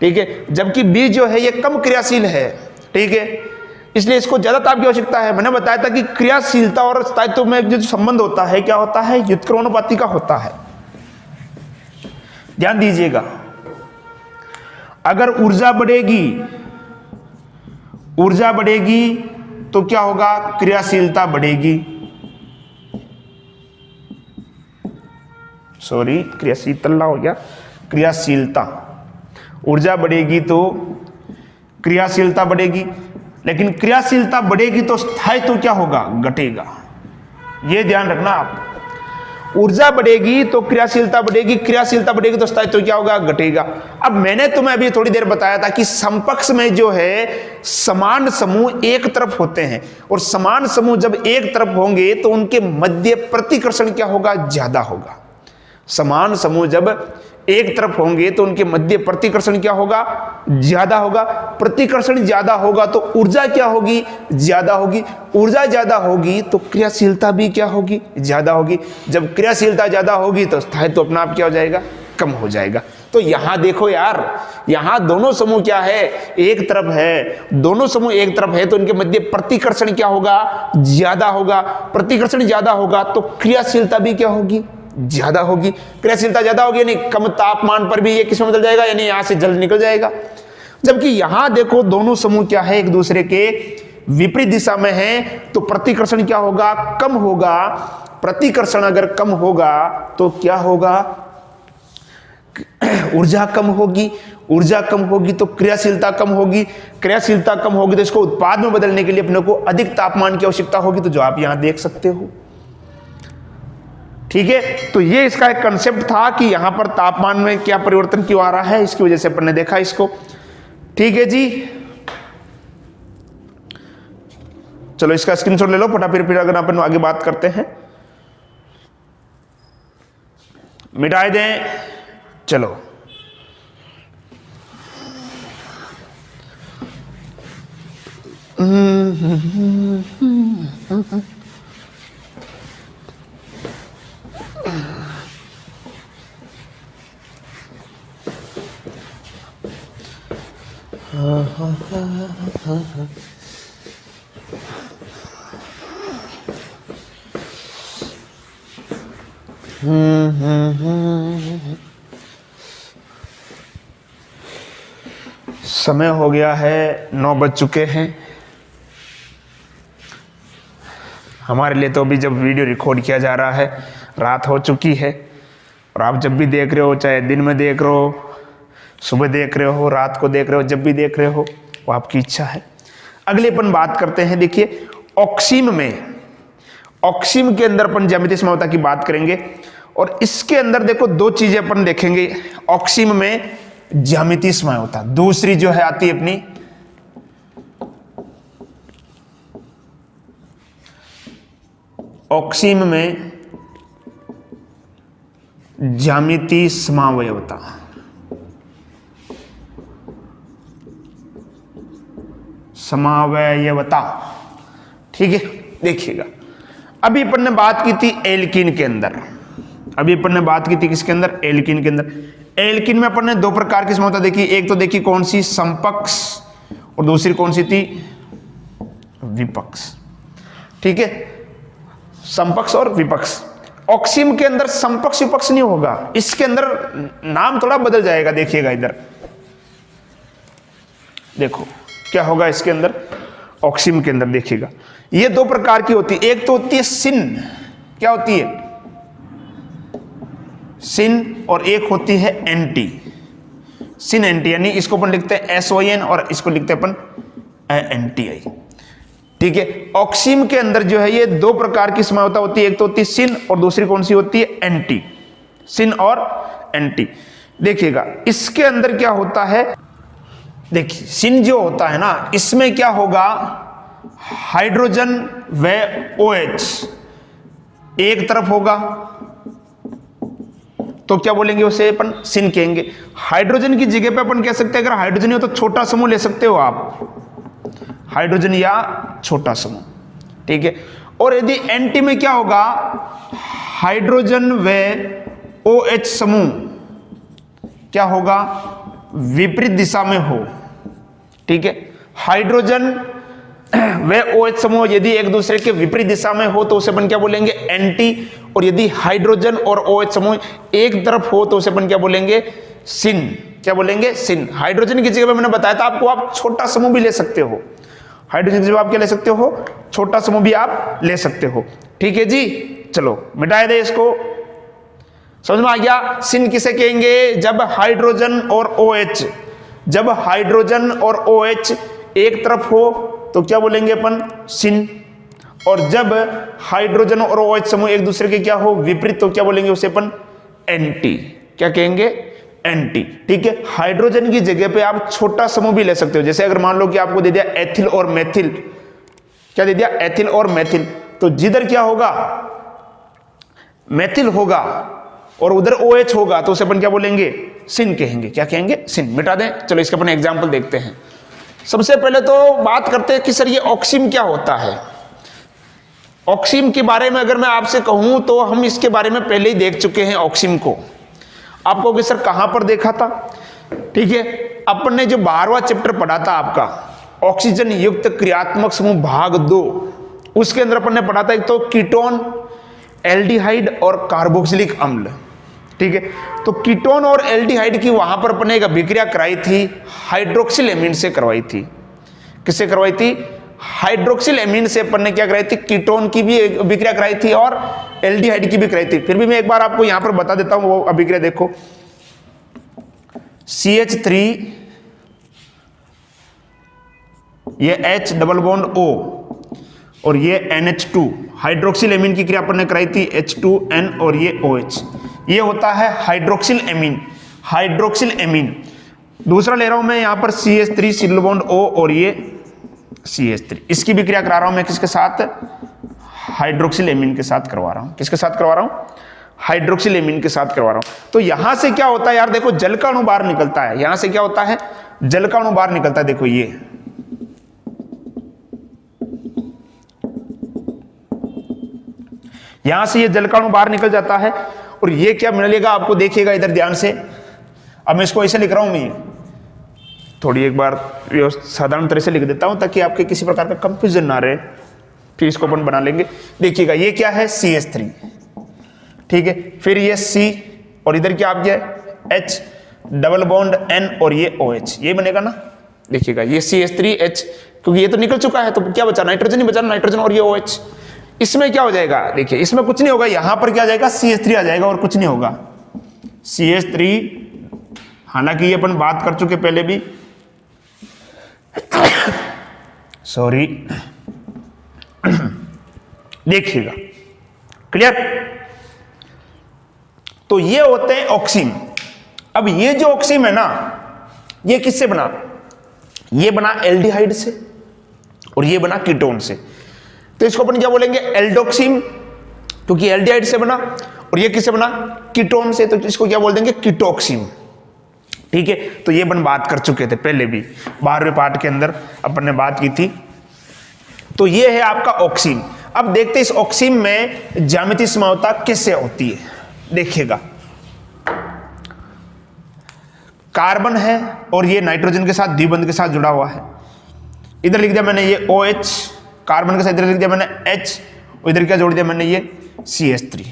ठीक है, जबकि बी जो है ये कम क्रियाशील है। ठीक है, इसलिए इसको ज्यादा ताप की आवश्यकता है। मैंने बताया था कि क्रियाशीलता और स्थायित्व में जो संबंध होता है क्या होता है, व्युत्क्रमानुपाती का होता है। ध्यान दीजिएगा, अगर ऊर्जा बढ़ेगी तो क्या होगा, क्रियाशीलता बढ़ेगी। सॉरी, क्रियाशीलता हो गया, क्रियाशीलता। ऊर्जा बढ़ेगी तो क्रियाशीलता बढ़ेगी, लेकिन क्रियाशीलता बढ़ेगी तो स्थायित्व क्या होगा, घटेगा। यह ध्यान रखना आप। ऊर्जा बढ़ेगी तो क्रियाशीलता बढ़ेगी, क्रियाशीलता बढ़ेगी तो स्थायित्व क्या होगा, घटेगा। अब मैंने तुम्हें अभी थोड़ी देर बताया था कि समपक्ष में जो है समान समूह एक तरफ होते हैं, और समान समूह जब एक तरफ होंगे तो उनके मध्य प्रतिकर्षण क्या होगा, ज्यादा होगा। समान समूह जब एक तरफ होंगे तो उनके मध्य प्रतिकर्षण क्या होगा, ज्यादा होगा। प्रतिकर्षण ज्यादा होगा तो ऊर्जा क्या होगी, ज्यादा होगी। ऊर्जा ज्यादा होगी तो क्रियाशीलता भी क्या होगी, ज्यादा होगी। जब क्रियाशीलता ज्यादा होगी तो स्थायित्व अपना आप क्या हो जाएगा, कम हो जाएगा। तो यहां देखो यार, यहां दोनों समूह क्या है, एक तरफ है, दोनों समूह एक तरफ है तो इनके मध्य प्रतिकर्षण क्या होगा, ज्यादा होगा। प्रतिकर्षण ज्यादा होगा तो क्रियाशीलता भी क्या होगी, ज्यादा होगी। क्रियाशीलता ज्यादा होगी यानी कम तापमान पर भी ये किस में बदल जाएगा, यानी यहां से जल निकल जाएगा। जबकि यहां देखो दोनों समूह क्या है, एक दूसरे के विपरीत दिशा में है, तो प्रतिकर्षण क्या होगा, कम होगा। प्रतिकर्षण अगर कम होगा तो क्या होगा, ऊर्जा कम होगी। ऊर्जा कम होगी तो क्रियाशीलता कम होगी। क्रियाशीलता कम होगी तो इसको उत्पाद में बदलने के लिए अपने को अधिक तापमान की आवश्यकता होगी, तो जो आप यहां देख सकते हो। ठीक है, तो ये इसका एक कंसेप्ट था कि यहां पर तापमान में क्या परिवर्तन क्यों आ रहा है, इसकी वजह से अपन ने देखा इसको। ठीक है जी, चलो इसका स्क्रीनशॉट ले लो फटाफट, फिर अगर अपन आगे बात करते हैं। मिटाए दें, चलो समय हो गया है, 9 बज चुके हैं हमारे लिए। तो अभी जब वीडियो रिकॉर्ड किया जा रहा है रात हो चुकी है, और आप जब भी देख रहे हो, चाहे दिन में देख रहे हो, सुबह देख रहे हो, रात को देख रहे हो, जब भी देख रहे हो वो आपकी इच्छा है। अगले अपन बात करते हैं, देखिए ऑक्सीम में, ऑक्सीम के अंदर अपन ज्यामितीय समरूपता की बात करेंगे, और इसके अंदर देखो 2 चीजें अपन देखेंगे ऑक्सीम में ज्यामितीय समरूपता। दूसरी जो है आती है अपनी ऑक्सीम में ज्यामितीय समवयवता। समवयवता, ठीक है। देखिएगा अभी अपन ने बात की थी एल्कीन के अंदर, अभी अपन ने बात की थी किसके अंदर, एल्कीन के अंदर। एल्कीन में अपन ने 2 प्रकार की समरूपता देखी, एक तो देखी कौन सी, समपक्ष, और दूसरी कौन सी थी, विपक्ष, ठीक है, समपक्ष और विपक्ष। ऑक्सीम के अंदर समपक्ष विपक्ष नहीं होगा, इसके अंदर नाम थोड़ा बदल जाएगा। देखिएगा इधर देखो क्या होगा इसके अंदर, ऑक्सीम के अंदर देखिएगा ये 2 प्रकार की होती है। एक तो होती है सिन, क्या होती है, सिन, और एक होती है एंटी, सिन एंटी, यानी इसको अपन लिखते हैं SON और इसको लिखते हैं अपन ANTI, ठीक है। ऑक्सीम के अंदर जो है ये 2 प्रकार की समरूपता होती है, एक तो होती है सिन और दूसरी कौन सी होती है, एंटी, सिन और एंटी। देखिएगा इसके अंदर क्या होता है, देखिए सिन जो होता है ना, इसमें क्या होगा, हाइड्रोजन व OH एक तरफ होगा, तो क्या बोलेंगे उसे अपन सिन कहेंगे। हाइड्रोजन की जगह पे अपन कह सकते हैं, अगर हाइड्रोजन हो तो छोटा समूह ले सकते हो आप, हाइड्रोजन या छोटा समूह, ठीक है। और यदि एंटी में क्या होगा, हाइड्रोजन व OH समूह क्या होगा, विपरीत दिशा में हो, ठीक है। हाइड्रोजन व OH समूह यदि एक दूसरे के विपरीत दिशा में हो तो उसे अपन क्या बोलेंगे, एंटी, और यदि हाइड्रोजन और OH समूह एक तरफ हो तो उसे अपन क्या बोलेंगे, सिन, क्या बोलेंगे, सिन। हाइड्रोजन की जगह पे मैंने बताया था आपको, आप छोटा समूह भी ले सकते हो, हाइड्रोजन की जगह आप क्या ले सकते हो, छोटा समूह भी आप ले सकते हो, ठीक है जी। चलो मिटाए दे इसको, समझ में आ गया। सिन किसे कहेंगे, जब हाइड्रोजन और OH, जब हाइड्रोजन और OH एक तरफ हो तो क्या बोलेंगे अपन, सिन, और जब हाइड्रोजन और OH समूह एक दूसरे के क्या हो, विपरीत, तो क्या बोलेंगे उसे अपन, एंटी, क्या कहेंगे, एंटी, ठीक है। हाइड्रोजन की जगह पे आप छोटा समूह भी ले सकते हो, जैसे अगर मान लो कि आपको दे दिया एथिल और मेथिल, क्या दे दिया, एथिल और मेथिल, तो जिधर क्या होगा, मेथिल होगा और उधर OH होगा तो उसे अपन क्या बोलेंगे, सिन कहेंगे, क्या कहेंगे, सिन। मिटा दें, चलो इसका अपन एग्जाम्पल देखते हैं। सबसे पहले तो बात करते हैं कि सर ये ऑक्सीम क्या होता है। ऑक्सीम के बारे में अगर मैं आपसे कहूं तो हम इसके बारे में पहले ही देख चुके हैं ऑक्सीम को। आपको कि सर कहां पर देखा था, ठीक है, अपन ने जो 12वां चैप्टर पढ़ा था आपका, ऑक्सीजन युक्त क्रियात्मक समूह भाग 2, उसके अंदर अपन ने पढ़ा था एक तो कीटोन, एल्डिहाइड और कार्बोक्सिलिक अम्ल, ठीक है। तो कीटोन और एल्डिहाइड की वहां पर अपन ने एक अभिक्रिया कराई थी, हाइड्रोक्सिल एमीन से करवाई थी। किससे करवाई थी, हाइड्रोक्सिल एमीन से अपन ने क्या कराई थी, कीटोन की भी अभिक्रिया कराई थी और एल्डिहाइड की भी कराई थी। फिर भी मैं एक बार आपको यहां पर बता देता हूं वो अभिक्रिया देखो, CH3 ये H डबल बॉन्ड O और ये NH2, हाइड्रोक्सिल एमीन की क्रिया अपन ने कराई थी H2N और ये OH, ये होता है हाइड्रोक्सिल एमीन, हाइड्रोक्सिल एमीन। दूसरा ले रहा हूं मैं यहां पर CH3 सिंगल बॉन्ड O और ये CH3, इसकी भी क्रिया करा रहा हूं मैं किसके साथ, हाइड्रोक्सिल एमीन के साथ करवा रहा हूं। किसके साथ करवा रहा हूं, हाइड्रोक्सिल एमीन के साथ करवा रहा हूं। तो यहां से क्या होता है यार, देखो जल का अणु बाहर निकलता है, यहां से क्या होता है, जल का अणु बाहर निकलता है। देखो ये यहां से ये जल का अणु बाहर निकल जाता है और ये क्या मिलेगा आपको, देखिएगा इधर ध्यान से। अब मैं इसको ऐसे लिख रहा हूं, मैं थोड़ी एक बार साधारण तरह से लिख देता हूं ताकि आपके किसी प्रकार का कंफ्यूजन ना रहे, फिर इसको अपन बना लेंगे। देखिएगा ये क्या है, CH3, ठीक है, फिर ये C और इधर क्या आप है H डबल बॉन्ड N और ये OH, ये बनेगा ना। देखिएगा ये CH3H, क्योंकि ये तो निकल चुका है तो क्या बचा, नाइट्रोजन ही बचा, नाइट्रोजन और ये OH। इसमें क्या हो जाएगा, देखिए इसमें कुछ नहीं होगा, यहां पर क्या आ जाएगा, CH3 आ जाएगा और कुछ नहीं होगा, CH3। हालांकि ये अपन बात कर चुके पहले भी, सॉरी, देखिएगा क्लियर। तो ये होते हैं ऑक्सीन। अब ये जो ऑक्सीन है ना, ये किससे बना, ये बना एल्डिहाइड से और ये बना कीटोन से। तो इसको अपन क्या बोलेंगे, एल्डोक्सिन, क्योंकि एल्डिहाइड से बना, और ये किससे बना, कीटोन से, तो इसको क्या बोल देंगे, कीटोक्सिन। ठीक है, तो ये अपन बात कर चुके थे पहले भी, 12वें पार्ट के अंदर अपन ने बात की थी। तो ये है आपका ऑक्सीन। अब देखते हैं इस ऑक्सीन में ज्यामितीय समावता कैसे होती है। देखिएगा कार्बन है और ये नाइट्रोजन के साथ द्विबंध के साथ जुड़ा हुआ है। इधर लिख दिया मैंने ये OH, कार्बन के साथ इधर लिख दिया मैंने H, और इधर क्या जोड़ दिया मैंने ये CH3।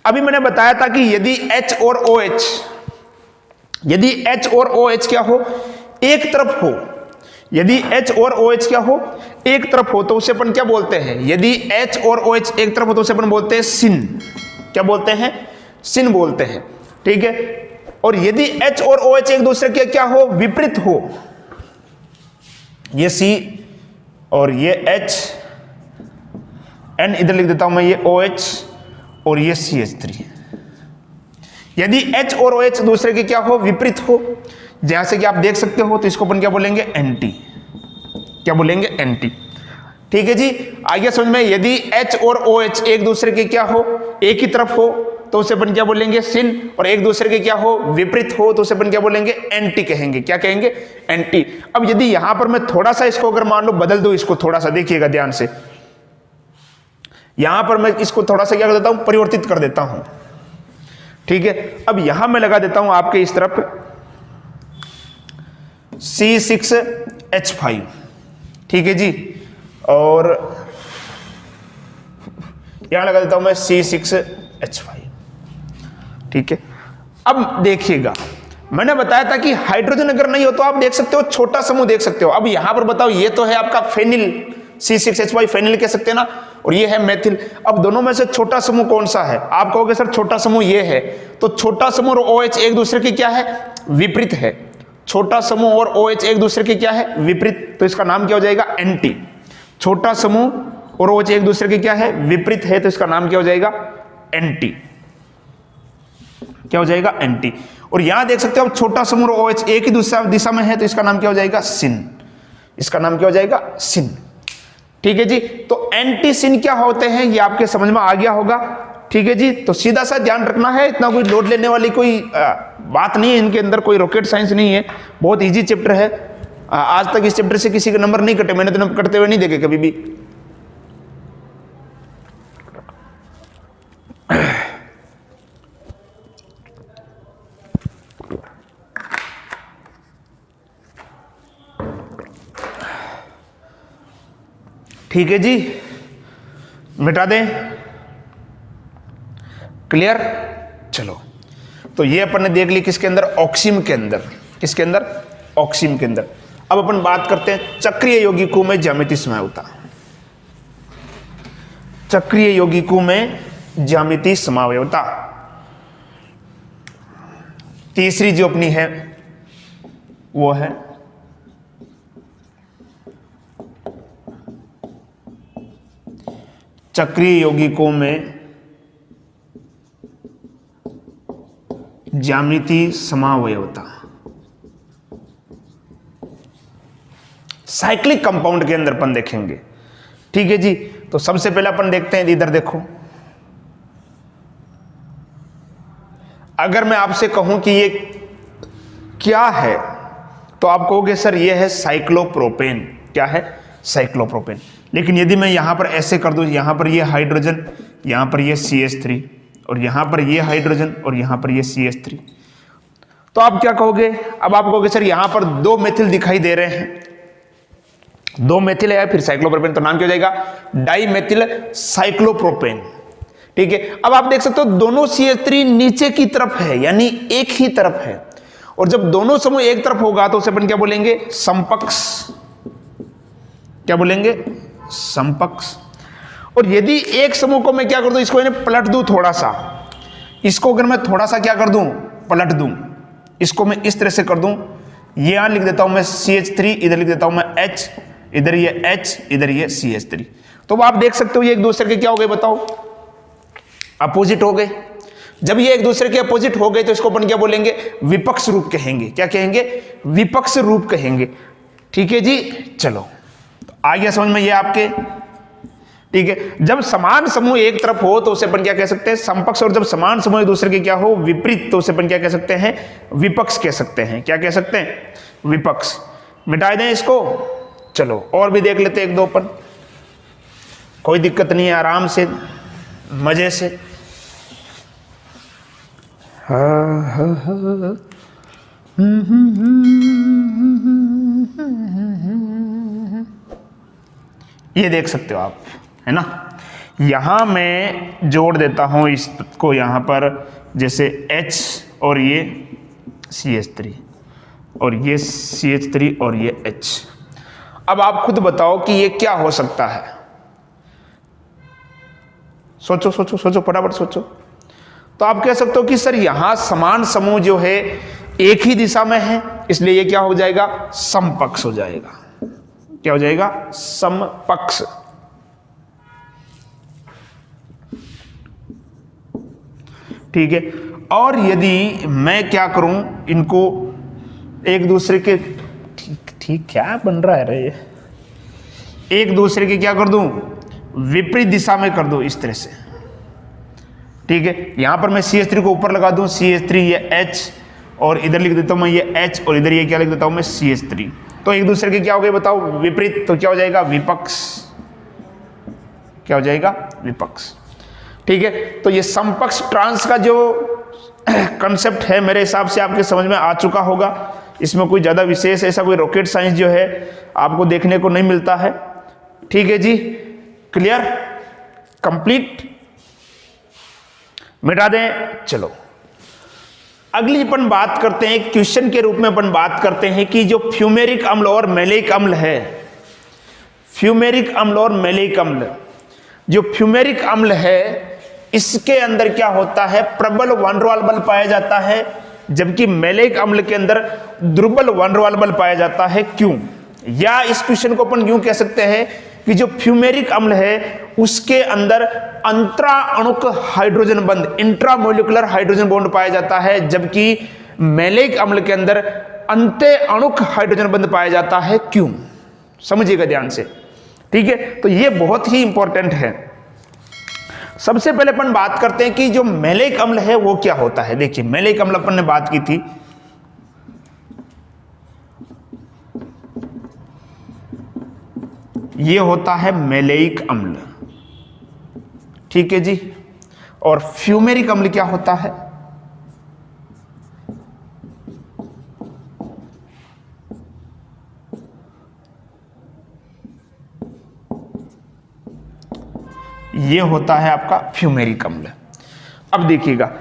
अभी मैंने बताया था कि यदि H और OH, यदि H और OH क्या हो, एक तरफ हो, यदि H और OH क्या हो, एक तरफ हो, तो उसे अपन क्या बोलते हैं, यदि H और OH एक तरफ हो तो उसे अपन बोलते हैं सिन। क्या बोलते हैं, सिन बोलते हैं। ठीक है, और यदि H और OH एक दूसरे के क्या हो, विपरीत हो, ये C और ये H, N इधर लिख देता हूं मैं, ये OH और ये CH3। यदि H और OH दूसरे के क्या हो, विपरीत हो, जैसे कि आप देख सकते हो, तो इसको अपन क्या बोलेंगे, एंटी। क्या बोलेंगे, एंटी। ठीक है जी, आगे समझ में। यदि H और OH एक दूसरे के क्या हो, एक ही तरफ हो, तो उसे अपन क्या बोलेंगे, सिन, और एक दूसरे के क्या हो, विपरीत हो, तो उसे अपन क्या बोलेंगे, एंटी कहेंगे। क्या कहेंगे, एंटी। अब यदि यहां पर मैं थोड़ा सा इसको अगर मान लो बदल दो, इसको थोड़ा सा देखिएगा ध्यान से, यहां पर मैं इसको थोड़ा सा क्या कर देता हूं, परिवर्तित कर देता हूं। ठीक है, अब यहां मैं लगा देता हूं आपके इस तरफ C6H5। ठीक है जी, और यहां लगा देता हूं मैं C6H5। ठीक है, अब देखिएगा मैंने बताया था कि हाइड्रोजन अगर नहीं हो तो आप देख सकते हो छोटा समूह देख सकते हो। अब यहां पर बताओ, ये तो है आपका फेनिल, C6H5 फेनिल कह सकते हैं ना, और ये है मेथिल। अब दोनों में से छोटा समूह कौन सा है, आप कहोगे सर छोटा समूह ये है, तो छोटा समूह और OH एक दूसरे के क्या है, विपरीत है। छोटा समूह और OH एक दूसरे के क्या है, विपरीत, तो इसका नाम क्या हो जाएगा, एंटी। छोटा समूह और OH एक दूसरे के क्या है, विपरीत है, तो इसका नाम क्या हो जाएगा, एंटी। क्या हो जाएगा, एंटी। और यहां देख सकते हो अब छोटा समूह और OH एक ही दूसरा दिशा में है, तो इसका नाम क्या हो जाएगा, सिन। इसका नाम क्या हो जाएगा, सिन। ठीक है जी, तो एंटी सिन क्या होते हैं ये आपके समझ में आ गया होगा। ठीक है जी, तो सीधा सा ध्यान रखना है, इतना कोई लोड लेने वाली कोई बात नहीं है, इनके अंदर कोई रॉकेट साइंस नहीं है, बहुत इजी चैप्टर है। आज तक इस चैप्टर से किसी के नंबर नहीं कटे, मैंने तो नंबर कटते हुए नहीं देखे कभी भी। ठीक है जी, मिटा दें, क्लियर। चलो, तो ये अपन ने देख ली किसके अंदर, ऑक्सीन के अंदर। किसके अंदर, ऑक्सीन के अंदर। अब अपन बात करते हैं चक्रीय यौगिकों में ज्यामितीय समावयवता। चक्रीय यौगिकों में ज्यामितीय समावयवता तीसरी जो अपनी है वो है चक्रीय यौगिकों में ज्यामितीय समावयवता। साइक्लिक कंपाउंड के अंदर अपन देखेंगे। ठीक है जी, तो सबसे पहले अपन देखते हैं, इधर देखो, अगर मैं आपसे कहूं कि ये क्या है तो आप कहोगे सर ये है साइक्लोप्रोपेन। क्या है? साइक्लोप्रोपेन। लेकिन यदि मैं यहां पर ऐसे कर दूं, यहां पर ये हाइड्रोजन, यहां पर ये CH3 और यहां पर ये हाइड्रोजन और यहां पर ये CH3, तो आप क्या कहोगे? अब आप कहोगे सर यहां पर 2 मेथिल दिखाई दे रहे हैं, 2 मेथिल है, फिर साइक्लोप्रोपेन, तो नाम क्या हो जाएगा? Dimethyl cyclopropane. ठीक है, अब आप देख सकते हो दोनों CH3 नीचे की तरफ है, यानी एक ही तरफ है, और जब दोनों समूह एक तरफ होगा तो उसे अपन क्या बोलेंगे? समपक्ष। क्या बोलेंगे? समपक्ष। और यदि एक समूह को मैं क्या कर दूं, इसको इन्हें पलट दूं थोड़ा सा, इसको अगर मैं थोड़ा सा क्या कर दूं, पलट दूं, इसको मैं इस तरह से कर दूं, ये यहां लिख देता हूं मैं CH3, इधर लिख देता हूं मैं H, इधर ये H, इधर ये CH3, तो आप देख सकते हो ये एक दूसरे के क्या हो गए बताओ? अपोजिट हो गए। जब ये एक दूसरे के अपोजिट हो गए तो इसको अपन क्या बोलेंगे? विपक्ष रूप कहेंगे। क्या कहेंगे? विपक्ष रूप कहेंगे। ठीक है जी, चलो तो आ गया समझ में ये आपके। ठीक है, जब समान समूह एक तरफ हो तो उसे अपन क्या कह सकते हैं? समपक्ष, और जब समान समूह एक दूसरे के क्या हो? विपरीत, तो उसे अपन क्या कह सकते हैं? विपक्ष कह सकते हैं। क्या कह सकते हैं? विपक्ष। मिटा दें इसको, चलो और भी देख लेते हैं एक दो अपन, कोई दिक्कत नहीं है, आराम से मजे से। ये देख सकते हो आप, है ना? यहां मैं जोड़ देता हूं इसको यहां पर, जैसे H और ये CH3 और ये CH3 और ये H। अब आप खुद बताओ कि ये क्या हो सकता है? सोचो सोचो सोचो, फटाफट सोचो। तो आप कह सकते हो कि सर यहां समान समूह जो है एक ही दिशा में है, इसलिए ये क्या हो जाएगा? समपक्ष हो जाएगा। क्या हो जाएगा? समपक्ष। ठीक है, और यदि मैं क्या करूं, इनको एक दूसरे के ठीक क्या बन रहा है रे, एक दूसरे के क्या कर दूं? विपरीत दिशा में कर दूं, इस तरह से। ठीक है, यहां पर मैं CH3 को ऊपर लगा दूं, CH3 ये H, और इधर लिख देता हूं मैं ये H, और इधर ये क्या लिख देता हूं मैं CH3, तो एक दूसरे के क्या हो गए बताओ? विपरीत, तो क्या हो जाएगा? विपक्ष। क्या हो जाएगा? विपक्ष। ठीक है, तो ये समपक्ष ट्रांस का जो कंसेप्ट है मेरे हिसाब से आपके समझ में आ चुका होगा। इसमें कोई ज्यादा विशेष ऐसा कोई रॉकेट साइंस जो है आपको देखने को नहीं मिलता है। ठीक है जी, क्लियर, कंप्लीट, मिटा दें। चलो अगली अपन बात करते हैं, क्वेश्चन के रूप में अपन बात करते हैं कि जो फ्यूमेरिक अम्ल और मैलेइक अम्ल है, फ्यूमेरिक अम्ल और मैलेइक अम्ल, जो फ्यूमेरिक अम्ल है इसके अंदर क्या होता है? प्रबल वैन डेर वाल्स बल पाया जाता है, जबकि मैलेइक अम्ल के अंदर दुर्बल वैन डेर वाल्स बल पाया जाता है। क्यों? या इस क्वेश्चन को अपन यूं कह सकते हैं कि जो फ्यूमेरिक अम्ल है उसके अंदर अंतरा अणुक हाइड्रोजन बंध, इंट्रामोलिकुलर हाइड्रोजन बॉन्ड पाया जाता है, जबकि मैलेइक अम्ल के अंदर अंत्य अणुक हाइड्रोजन बंध पाया जाता है। क्यों? समझिएगा ध्यान से। ठीक है, तो ये बहुत ही इंपॉर्टेंट है। सबसे पहले अपन बात करते हैं कि जो मैलेइक अम्ल है वो क्या होता है। देखिए मैलेइक अम्ल अपन ने बात की थी, ये होता है मैलेइक अम्ल। ठीक है जी, और फ्यूमेरिक अम्ल क्या होता है? ये होता है आपका फ्यूमेरिक अम्ल। अब देखिएगा,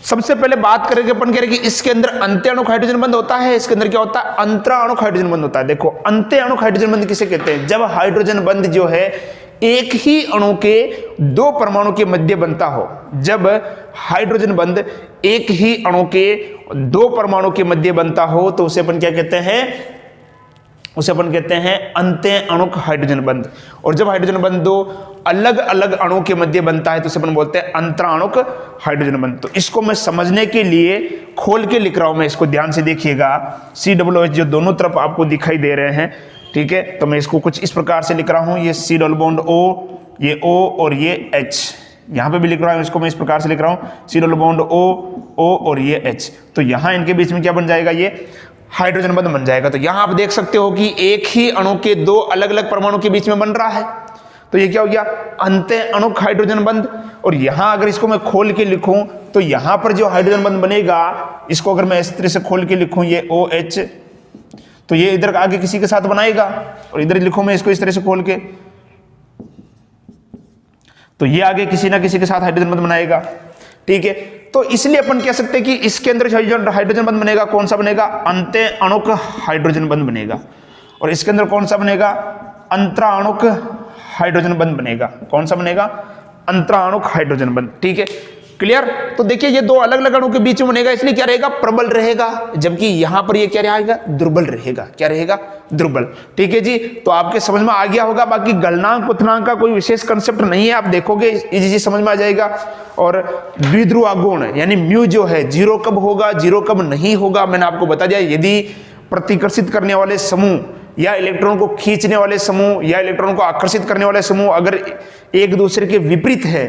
सबसे पहले बात करेंगे अपन, कह रहे कि इसके अंदर अंत्य अणुक हाइड्रोजन बंध होता है, इसके अंदर क्या होता है? अंतरा अणुक हाइड्रोजन बंध होता है। देखो अंत्य अणुक हाइड्रोजन बंध किसे कहते हैं? जब हाइड्रोजन बंध जो है एक ही अणु के 2 परमाणु के मध्य बनता हो, जब हाइड्रोजन बंध एक ही अणु के 2 परमाणु के मध्य बनता हो तो उसे अपन क्या कहते हैं? उसे अपन कहते हैं अंत्य अणुक हाइड्रोजन बंध। और जब हाइड्रोजन बंध 2 अलग अलग अणु के मध्य बनता है तो उसे अपन बोलते हैं अंतराणुक हाइड्रोजन बंध। तो इसको मैं समझने के लिए खोल के लिख रहा हूं, मैं इसको ध्यान से देखिएगा। COOH जो दोनों तरफ आपको दिखाई दे रहे हैं, ठीक है, तो मैं इसको कुछ इस प्रकार से लिख रहा हूं, ये C डबल बॉन्ड O, ये O और ये H, यहां पे भी लिख रहा हूं, इसको मैं इस प्रकार से लिख रहा हूं C डबल बॉन्ड O और ये H। तो यहां इनके बीच में क्या बन जाएगा, ये हाइड्रोजन बंध बन जाएगा। तो यहां आप देख सकते हो कि एक ही अणु के दो अलग अलग परमाणु के बीच में बन रहा है। तो ये क्या हो गया, अंतः अणुक हाइड्रोजन बंध। और यहां अगर इसको मैं खोल के लिखूं तो यहां पर जो हाइड्रोजन बंध बनेगा, इसको अगर मैं इस तरह से खोल के लिखूं, ये OH, तो ये इधर आगे किसी के साथ बनाएगा, और इधर लिखूं मैं इसको इस तरह से खोल के, तो ये आगे किसी ना किसी के साथ हाइड्रोजन बंध बनाएगा। ठीक है, तो इसलिए अपन कह सकते हैं कि इसके अंदर जो हाइड्रोजन बंध बनेगा, कौन सा बनेगा, अंतः अणुक हाइड्रोजन बंध बनेगा। और इसके अंदर कौन सा बनेगा, अंतराणुक हाइड्रोजन बंध बनेगा। कौन सा बनेगा, अंतराणुक हाइड्रोजन बंध। ठीक है, क्लियर। तो देखिए ये दो अलग अलग अणु के बीच में बनेगा, इसलिए क्या रहेगा, प्रबल रहेगा, जबकि यहां पर ये क्या रहेगा, दुर्बल रहेगा। क्या रहेगा, दुर्बल। ठीक है जी, तो आपके समझ में आ गया होगा। बाकी गलनांक पुतनांक का कोई विशेष कंसेप्ट नहीं है, आप देखोगे इजी समझ में आ जाएगा। और द्विध्रुव आघूर्ण यानी म्यू जो है, जीरो कब होगा, जीरो कब नहीं होगा, मैंने आपको बता दिया। यदि प्रतिकर्षित करने वाले समूह या इलेक्ट्रॉन को खींचने वाले समूह या इलेक्ट्रॉन को आकर्षित करने वाले समूह अगर एक दूसरे के विपरीत है,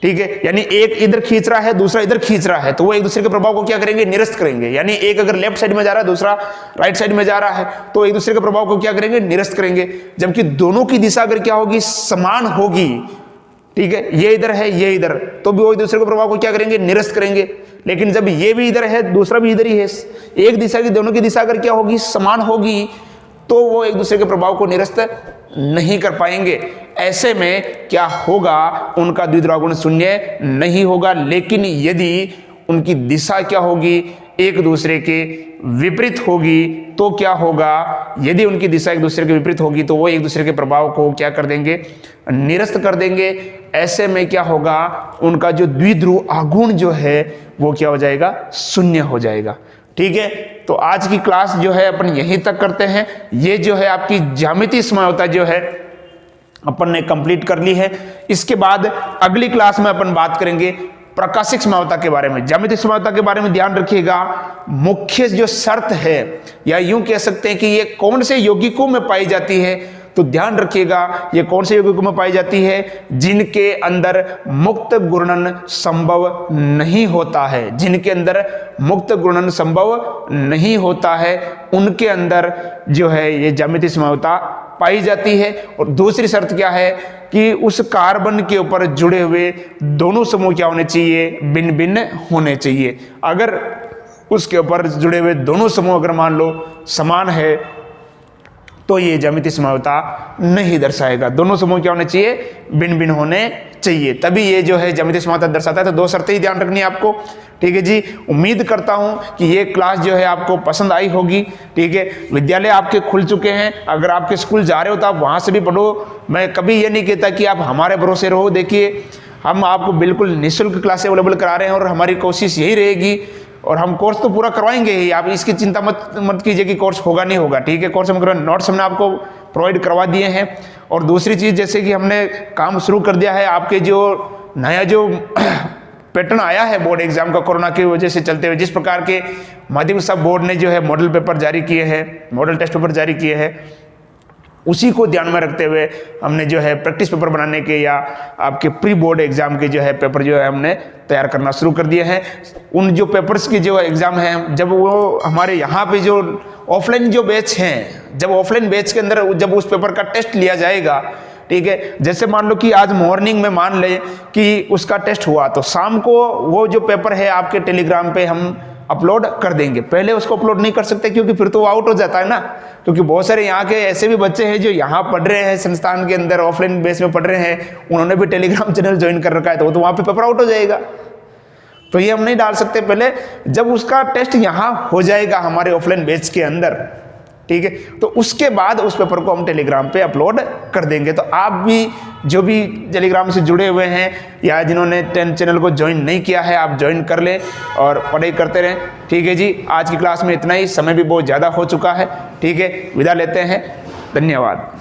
ठीक है, यानी एक इधर खींच रहा है, दूसरा इधर खींच रहा है, तो वो एक दूसरे के प्रभाव को क्या करेंगे, निरस्त करेंगे। यानी एक अगर लेफ्ट साइड में जा रहा है, दूसरा राइट साइड में जा रहा है, तो एक दूसरे के प्रभाव को क्या करेंगे, निरस्त करेंगे। जबकि दोनों की दिशा अगर क्या होगी, समान होगी, ठीक है, ये इधर है, ये इधर, तो भी वो एक दूसरे के प्रभाव को क्या करेंगे, निरस्त करेंगे। लेकिन जब ये भी इधर है, दूसरा भी इधर ही है, एक दिशा की, दोनों की दिशा अगर क्या होगी, समान होगी, तो वो एक दूसरे के प्रभाव को निरस्त नहीं कर पाएंगे। ऐसे में क्या होगा, उनका द्विध्रुवागुण शून्य नहीं होगा। लेकिन यदि उनकी दिशा क्या होगी, एक दूसरे के विपरीत होगी, तो क्या होगा, यदि उनकी दिशा एक दूसरे के विपरीत होगी तो वो एक दूसरे के प्रभाव को क्या कर देंगे, निरस्त कर देंगे। ऐसे में क्या होगा, उनका जो द्विध्रुव आघूर्ण जो है वो क्या हो जाएगा, शून्य हो जाएगा। ठीक है, तो आज की क्लास जो है अपन यहीं तक करते हैं। ये जो है आपकी ज्यामितीय समयोता जो है अपन ने कंप्लीट कर ली है। इसके बाद अगली क्लास में अपन बात करेंगे प्रकाशिक समयोता के बारे में। ज्यामितीय समयोता के बारे में ध्यान रखिएगा, मुख्य जो शर्त है, या यूं कह सकते हैं कि ये कौन से यौगिकों में पाई जाती है, तो ध्यान रखिएगा ये कौन से यौगिकों में पाई जाती है, जिनके अंदर मुक्त घूर्णन संभव नहीं होता है। जिनके अंदर मुक्त घूर्णन संभव नहीं होता है, उनके अंदर जो है ये ज्यामितीय समयोता पाई जाती है। और दूसरी शर्त क्या है कि उस कार्बन के ऊपर जुड़े हुए दोनों समूह क्या होने चाहिए, भिन्न भिन्न होने चाहिए। अगर उसके ऊपर जुड़े हुए दोनों समूह अगर मान लो समान है, तो ये ज्यामितीय समयोता नहीं दर्शाएगा। दोनों समूह क्या होने चाहिए, भिन्न भिन्न होने चाहिए, तभी ये जो है ज्यामितीय समयोता दर्शाता है। तो दो शर्तें ही ध्यान रखनी है आपको। ठीक है जी, उम्मीद करता हूं कि ये क्लास जो है आपको पसंद आई होगी। ठीक है, विद्यालय आपके खुल चुके हैं, अगर आपके स्कूल जा रहे हो तो आप वहां से भी पढ़ो। मैं कभी ये नहीं कहता कि आप हमारे भरोसे रहो। देखिए, हम आपको बिल्कुल निःशुल्क क्लास अवेलेबल करा रहे हैं और हमारी कोशिश यही रहेगी, और हम कोर्स तो पूरा करवाएंगे ही, आप इसकी चिंता मत कीजिए कि कोर्स होगा नहीं होगा। ठीक है, कोर्स हम करवा, नोट्स हमने आपको प्रोवाइड करवा दिए हैं। और दूसरी चीज़, जैसे कि हमने काम शुरू कर दिया है, आपके जो नया जो पैटर्न आया है बोर्ड एग्जाम का, कोरोना की वजह से चलते हुए, जिस प्रकार के माध्यमिक सब बोर्ड ने जो है मॉडल पेपर जारी किए हैं, मॉडल टेस्ट पेपर जारी किए हैं, उसी को ध्यान में रखते हुए हमने जो है प्रैक्टिस पेपर बनाने के या आपके प्री बोर्ड एग्जाम के जो है पेपर जो है हमने तैयार करना शुरू कर दिए हैं। उन जो पेपर्स की जो एग्जाम है, जब वो हमारे यहाँ पे जो ऑफलाइन जो बैच हैं, जब ऑफलाइन बैच के अंदर जब उस पेपर का टेस्ट लिया जाएगा, ठीक है, जैसे मान लो कि आज मॉर्निंग में मान ले कि उसका टेस्ट हुआ, तो शाम को वो जो पेपर है आपके टेलीग्राम पे हम अपलोड कर देंगे। पहले उसको अपलोड नहीं कर सकते क्योंकि फिर तो वो आउट हो जाता है ना, क्योंकि बहुत सारे यहाँ के ऐसे भी बच्चे हैं जो यहाँ पढ़ रहे हैं, संस्थान के अंदर ऑफलाइन बेस में पढ़ रहे हैं, उन्होंने भी टेलीग्राम चैनल ज्वाइन कर रखा है, तो वहाँ पे पेपर आउट हो जाएगा। तो ये हम नहीं डाल सकते। पहले जब उसका टेस्ट यहाँ हो जाएगा हमारे ऑफलाइन बैच के अंदर, ठीक है, तो उसके बाद उस पेपर को हम टेलीग्राम पे अपलोड कर देंगे। तो आप भी जो भी टेलीग्राम से जुड़े हुए हैं या जिन्होंने चैनल को ज्वाइन नहीं किया है, आप ज्वाइन कर लें और पढ़ाई करते रहें। ठीक है जी, आज की क्लास में इतना ही, समय भी बहुत ज़्यादा हो चुका है। ठीक है, विदा लेते हैं, धन्यवाद।